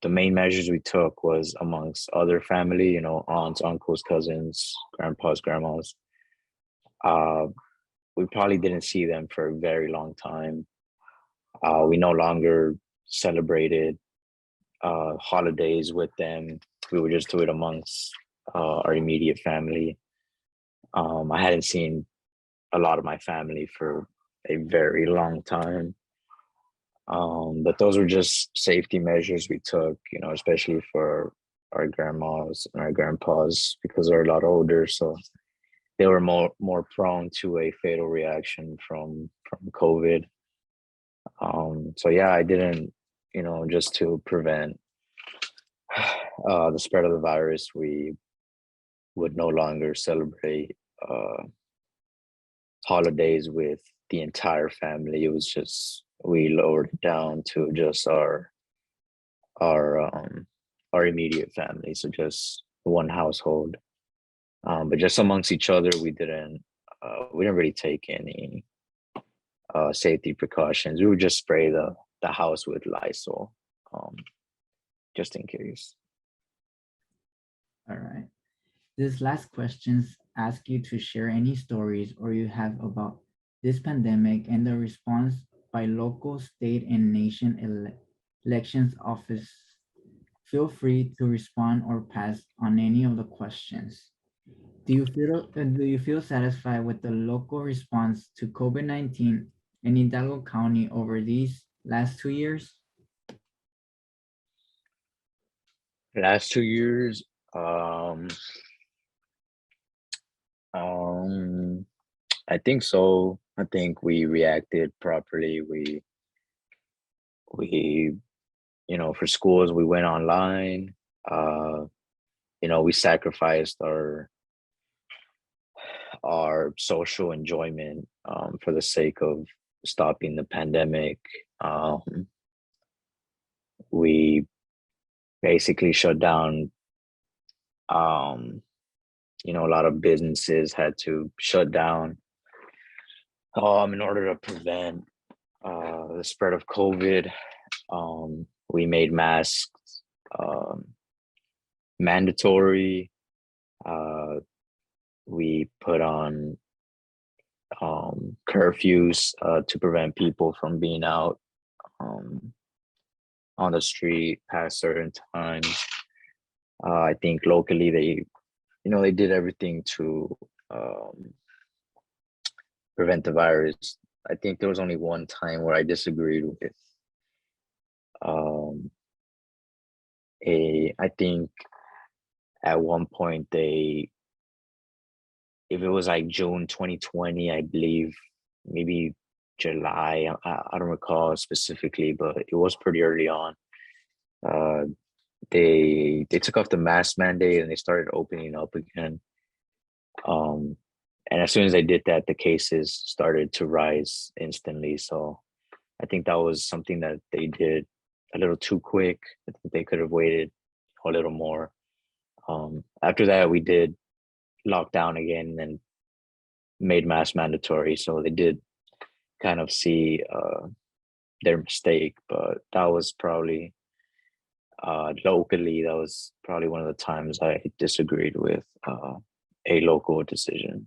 the main measures we took was amongst other family, aunts, uncles, cousins, grandpas, grandmas. Uh, we probably didn't see them for a very long time. We no longer celebrated holidays with them. We would just do it amongst our immediate family. I hadn't seen a lot of my family for a very long time. But those were just safety measures we took, especially for our grandmas and our grandpas, because they're a lot older, so they were more prone to a fatal reaction from COVID. So yeah, I didn't, just to prevent the spread of the virus, we would no longer celebrate holidays with the entire family. It was just, we lowered it down to just our our immediate family, so just one household. But just amongst each other, we didn't really take any safety precautions. We would just spray the house with Lysol, um, just in case. All right. This last questions ask you to share any stories or you have about this pandemic and the response by local, state, and nation elections office. Feel free to respond or pass on any of the questions. Do you feel satisfied with the local response to COVID-19 in Hidalgo County over these last 2 years? Last 2 years, um, um, I think so. I think we reacted properly. We for schools we went online. Uh, we sacrificed our social enjoyment for the sake of stopping the pandemic. We basically shut down. A lot of businesses had to shut down in order to prevent the spread of COVID. We made masks mandatory. We put on curfews to prevent people from being out um, on the street past certain times. I think locally they did everything to prevent the virus. I think there was only one time where I disagreed with I think at one point if it was like June 2020, I believe, maybe July, I don't recall specifically, but it was pretty early on. Uh, they took off the mask mandate and they started opening up again. And as soon as they did that, the cases started to rise instantly. So I think that was something that they did a little too quick. I think they could have waited a little more. After that, we did lock down again and made masks mandatory. So they did kind of see their mistake, but that was probably locally, that was probably one of the times I disagreed with a local decision.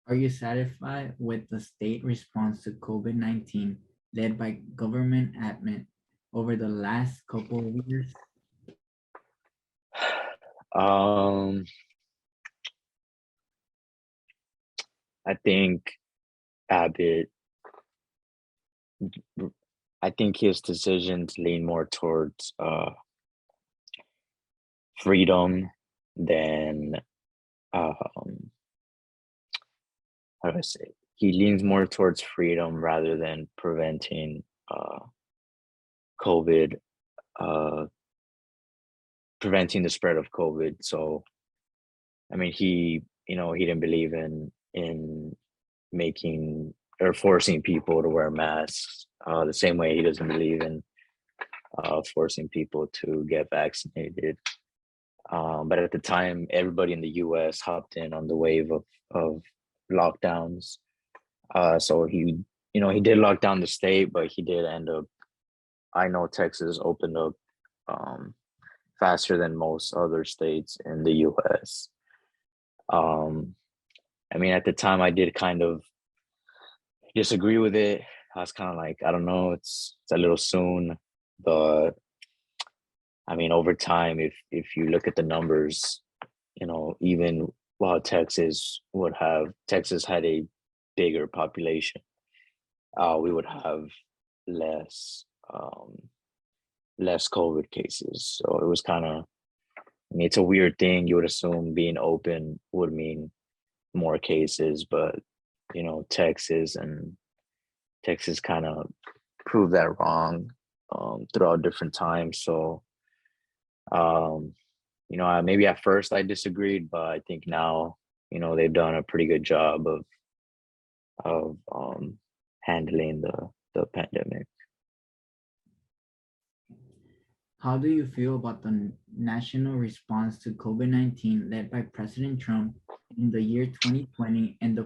Are you satisfied with the state response to COVID-19 led by government admin over the last couple of years? I think Abbott, I think his decisions lean more towards freedom than how do I say? He leans more towards freedom rather than preventing COVID, uh, preventing the spread of COVID. So, I mean, he didn't believe in making or forcing people to wear masks. The same way he doesn't believe in forcing people to get vaccinated. But at the time, everybody in the U.S. hopped in on the wave of lockdowns. So he did lock down the state, but he did end up. I know Texas opened up faster than most other states in the U.S. I mean, at the time, I did kind of disagree with it. I was kind of like, I don't know, it's a little soon, but I mean, over time, if you look at the numbers, even while Texas had a bigger population, we would have less less COVID cases. So it was kind of, I mean, it's a weird thing. You would assume being open would mean more cases, but Texas kind of proved that wrong throughout different times. So maybe at first I disagreed, but I think now they've done a pretty good job of handling the pandemic. How do you feel about the national response to COVID-19 led by President Trump in the year 2020 and the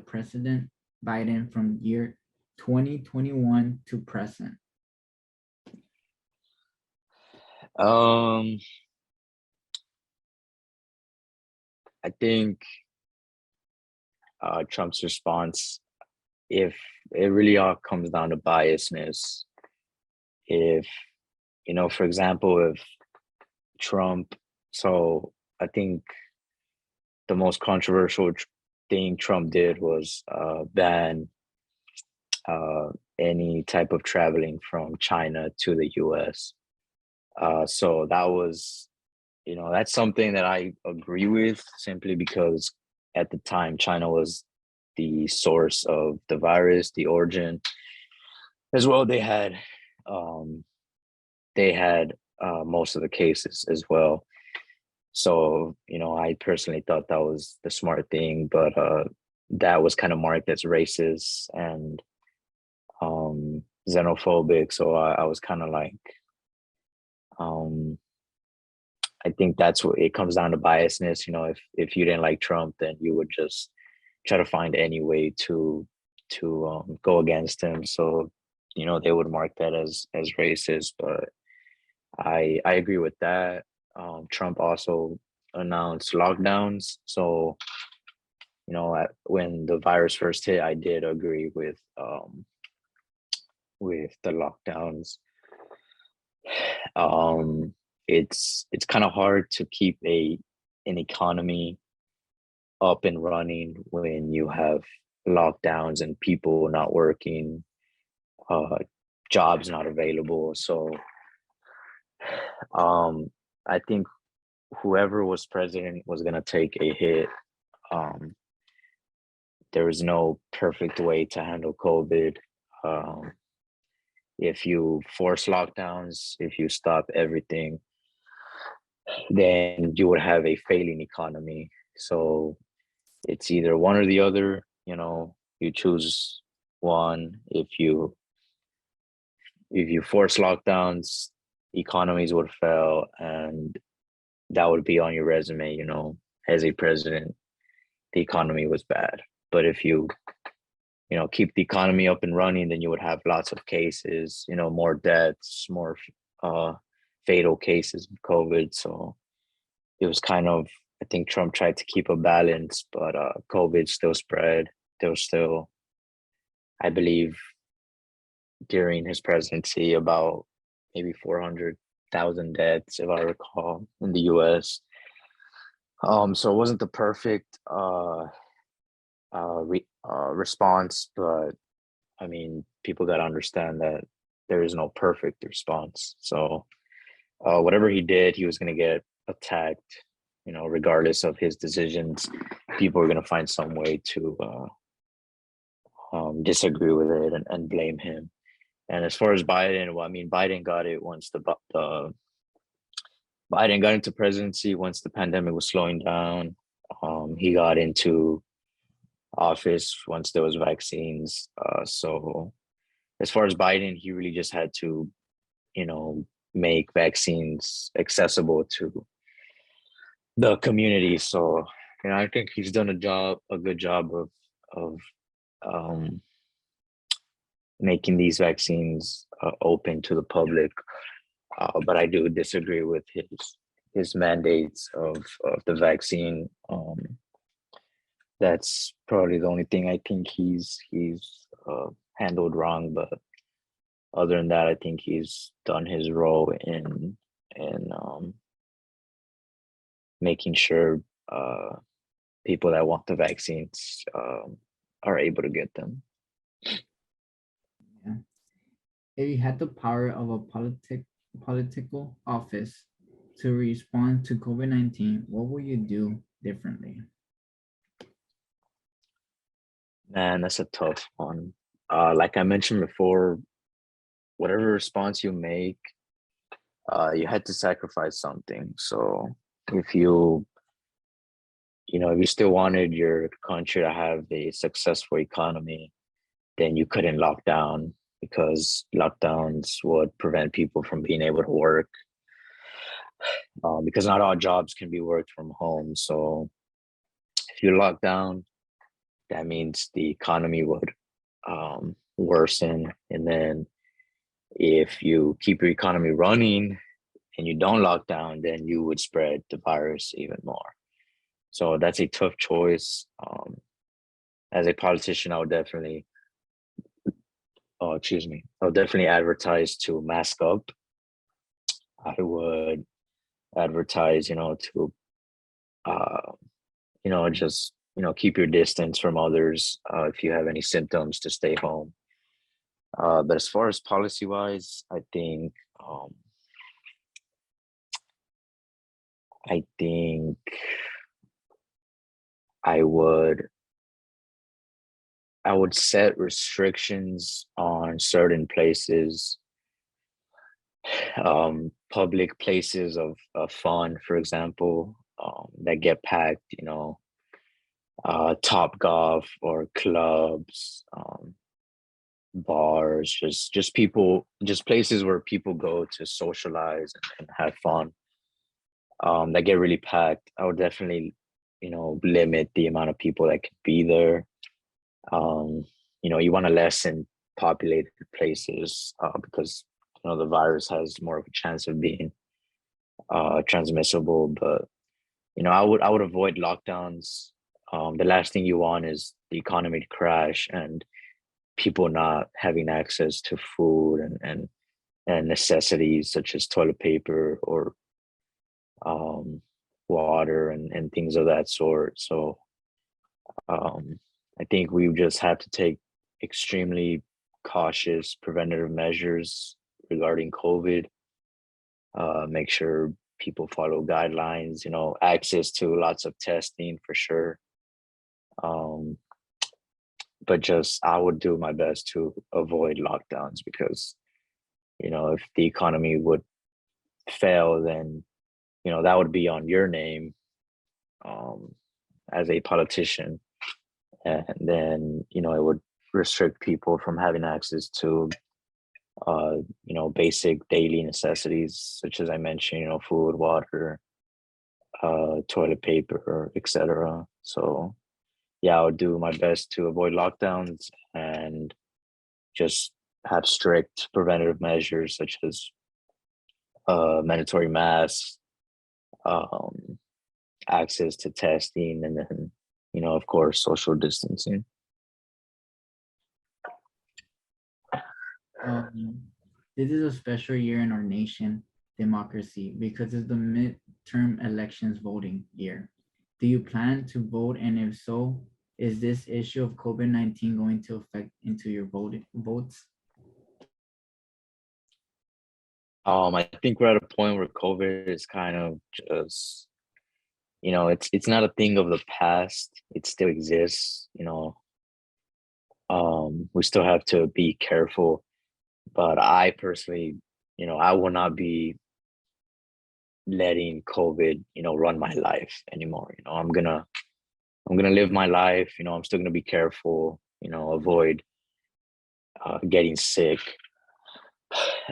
Biden from year 2021 to present? Um, I think Trump's response, if it really all comes down to biasness, if for example, if Trump, so I think the most controversial thing Trump did was ban uh, any type of traveling from China to the US. So that was, that's something that I agree with simply because at the time China was the source of the virus, the origin as well. Um, they had most of the cases as well. So, I personally thought that was the smart thing, but that was kind of marked as racist and xenophobic. So I was kind of like, um, I think that's what it comes down to biasness. If you didn't like Trump, then you would just try to find any way to go against him. So, they would mark that as racist. But I agree with that. Trump also announced lockdowns. So, when the virus first hit, I did agree with the lockdowns. Um, it's kind of hard to keep an economy up and running when you have lockdowns and people not working, uh, jobs not available. So, I think whoever was president was gonna take a hit. Um, there was no perfect way to handle COVID. Um, if you force lockdowns, if you stop everything, then you would have a failing economy. So it's either one or the other. You choose one. If you force lockdowns, economies would fail, and that would be on your resume. As a president, the economy was bad. But if you keep the economy up and running, then you would have lots of cases, more deaths, more uh, fatal cases of COVID. So it was kind of, I think Trump tried to keep a balance, but COVID still spread. There was still, I believe, during his presidency, about maybe 400,000 deaths, if I recall, in the US. So it wasn't the perfect response, but I mean, people got to understand that there is no perfect response. So whatever he did, he was going to get attacked. Regardless of his decisions, people are going to find some way to disagree with it and blame him. And as far as Biden, well, I mean, Biden got it once the Biden got into presidency once the pandemic was slowing down. He got into office once there was vaccines. So as far as Biden, he really just had to, make vaccines accessible to the community. So, I think he's done a good job of um, making these vaccines open to the public. But I do disagree with his mandates of the vaccine. That's probably the only thing I think he's handled wrong. But other than that, I think he's done his role in making sure people that want the vaccines are able to get them. Yeah. If you had the power of a political office to respond to COVID-19, what would you do differently? Man, that's a tough one. Like I mentioned before, whatever response you make, you had to sacrifice something. So if if you still wanted your country to have a successful economy, then you couldn't lock down because lockdowns would prevent people from being able to work. Because not all jobs can be worked from home. So if you lock down, that means the economy would worsen. And then if you keep your economy running and you don't lock down, then you would spread the virus even more. So that's a tough choice. As a politician, I would definitely, oh, excuse me, I would definitely advertise to mask up. I would advertise, to, uh, just, keep your distance from others. If you have any symptoms, to stay home. But as far as policy wise, um, I think I would I would set restrictions on certain places, public places of fun, for example, that get packed, Top Golf or clubs, bars, just places where people go to socialize and have fun, that get really packed. I would definitely, limit the amount of people that could be there. Um, you want to lessen populated places, because the virus has more of a chance of being transmissible. But I would avoid lockdowns. The last thing you want is the economy to crash and people not having access to food and necessities such as toilet paper or um, water and things of that sort. So um, I think we just have to take extremely cautious preventative measures regarding COVID. Make sure people follow guidelines. Access to lots of testing for sure. Um, but just I would do my best to avoid lockdowns because if the economy would fail, then that would be on your name, um, as a politician, and then it would restrict people from having access to basic daily necessities such as I mentioned, food, water, toilet paper, etc. So yeah, I would do my best to avoid lockdowns and just have strict preventative measures such as mandatory masks, um, access to testing, and then of course social distancing. Um, this is a special year in our nation democracy because it's the midterm elections voting year. Do you plan to vote? And if so, is this issue of COVID-19 going to affect into your votes? I think we're at a point where COVID is kind of just, it's not a thing of the past. It still exists. We still have to be careful. But I personally, I will not be letting COVID, run my life anymore. I'm gonna live my life. I'm still gonna be careful. Avoid getting sick.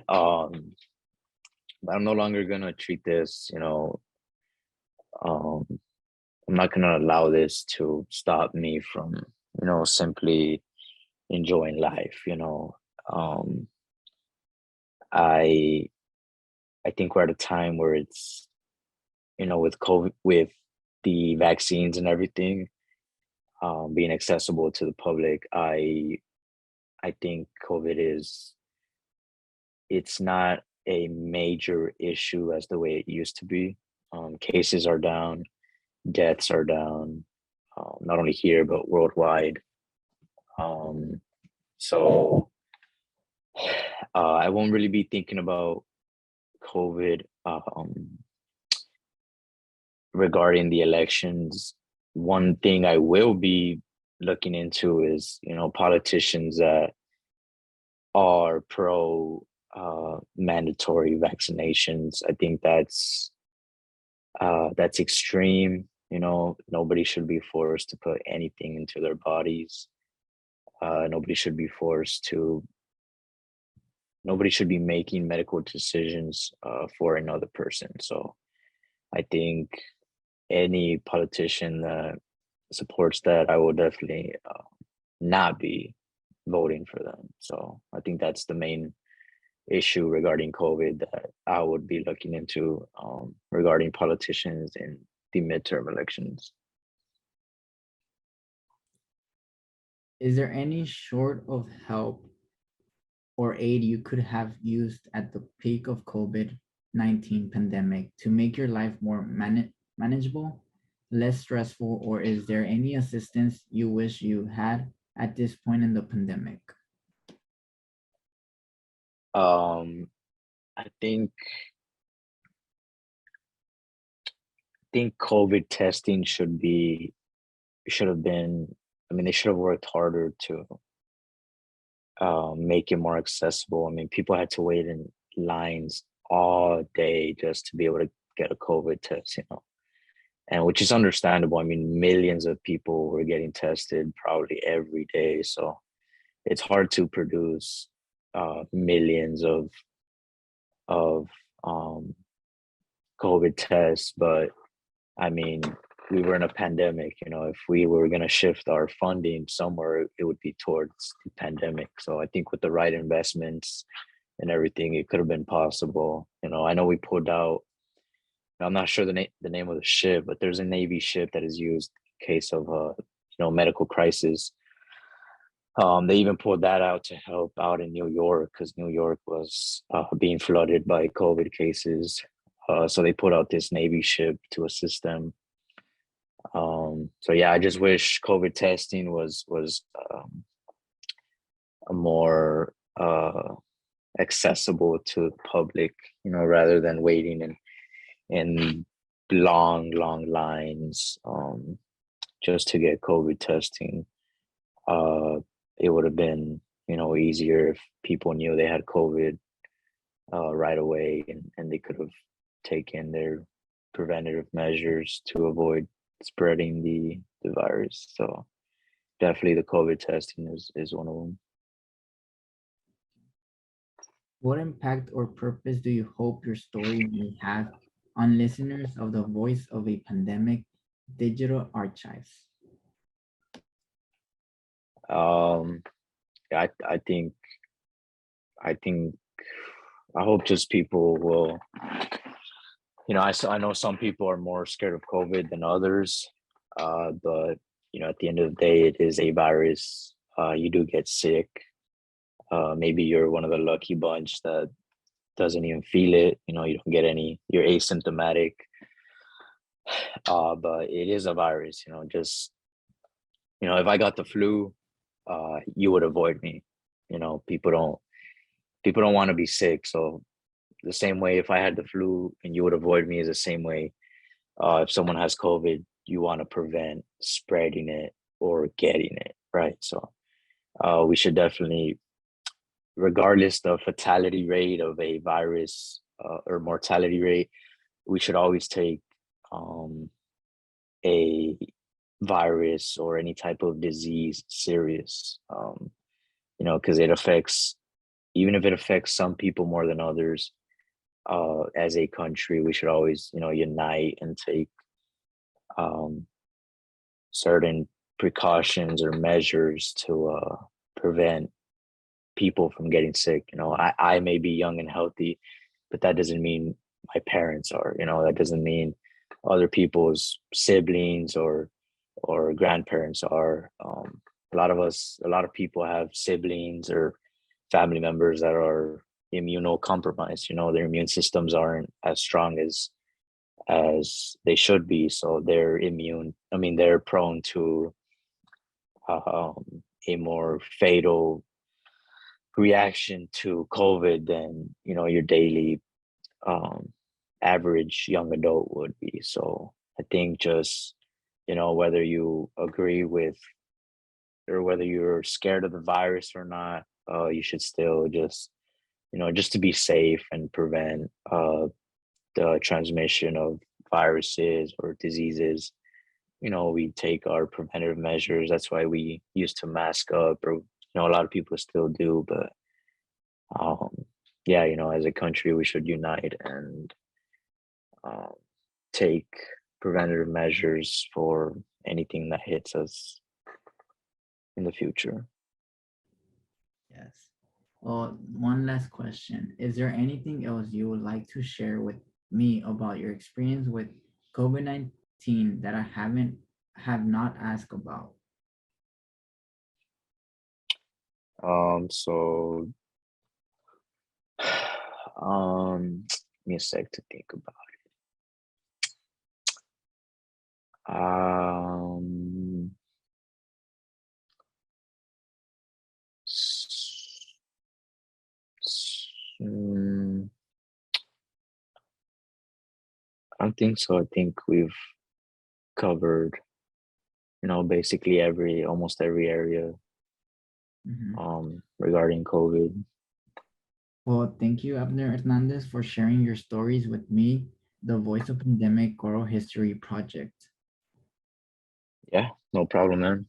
Um, but I'm no longer gonna treat this. Um, I'm not gonna allow this to stop me from, simply enjoying life. Um, I I think we're at a time where it's, with COVID, with the vaccines and everything, being accessible to the public. I think COVID it's not a major issue as the way it used to be. Cases are down, deaths are down, not only here but worldwide. Um, so I won't really be thinking about COVID regarding the elections. One thing I will be looking into is, politicians that are pro mandatory vaccinations. I think that's extreme. Nobody should be forced to put anything into their bodies. Nobody should be forced to. Nobody should be making medical decisions for another person. So I think any politician that supports that, I will definitely not be voting for them. So I think that's the main issue regarding COVID that I would be looking into regarding politicians in the midterm elections. Is there any sort of help or aid you could have used at the peak of COVID-19 pandemic to make your life more manageable, less stressful, or is there any assistance you wish you had at this point in the pandemic? Um, I think COVID testing should have been. I mean, they should have worked harder to make it more accessible. I mean, people had to wait in lines all day just to be able to get a COVID test, and which is understandable. I mean, millions of people were getting tested probably every day, so it's hard to produce millions of um, COVID tests. But I mean, we were in a pandemic. If we were going to shift our funding somewhere, it would be towards the pandemic. So I think with the right investments and everything, it could have been possible. I know we pulled out. I'm not sure the name of the ship, but there's a Navy ship that is used in case of medical crisis. They even pulled that out to help out in New York because New York was being flooded by COVID cases. So they put out this Navy ship to assist them. So yeah, I just wish COVID testing was a more accessible to the public, rather than waiting in long lines just to get COVID testing. Uh, it would have been, easier if people knew they had COVID right away, and they could have taken their preventative measures to avoid spreading the virus. So definitely the COVID testing is one of them. What impact or purpose do you hope your story may have on listeners of the Voice of a Pandemic digital archives? Um, I think I hope just people will, I know some people are more scared of COVID than others, but at the end of the day, it is a virus. You do get sick. Maybe you're one of the lucky bunch that doesn't even feel it. You don't get any. You're asymptomatic. But it is a virus. Just if I got the flu, you would avoid me. People don't want to be sick. So the same way, if I had the flu and you would avoid me, is the same way. If someone has COVID, you want to prevent spreading it or getting it, right? So we should definitely, regardless the fatality rate of a virus or mortality rate, we should always take a virus or any type of disease serious, because it affects, even if it affects some people more than others, as a country, we should always, unite and take um, certain precautions or measures to prevent people from getting sick. I may be young and healthy, but that doesn't mean my parents are. That doesn't mean other people's siblings or grandparents are. A lot of people have siblings or family members that are immunocompromised. Their immune systems aren't as strong as they should be, so they're prone to a more fatal reaction to COVID than your daily um, average young adult would be. So I think just whether you agree with or whether you're scared of the virus or not, you should still just to be safe and prevent the transmission of viruses or diseases. We take our preventative measures. That's why we used to mask up, or a lot of people still do. But um, yeah, as a country, we should unite and um, take preventative measures for anything that hits us in the future. Yes. Well, one last question. Is there anything else you would like to share with me about your experience with COVID-19 that I have not asked about? So give me a sec to think about it. Mm, I don't think so. I think we've covered, basically almost every area Mhm. regarding COVID. Well, thank you, Abner Hernandez, for sharing your stories with me, the Voice of Pandemic Oral History Project. Yeah, no problem, man.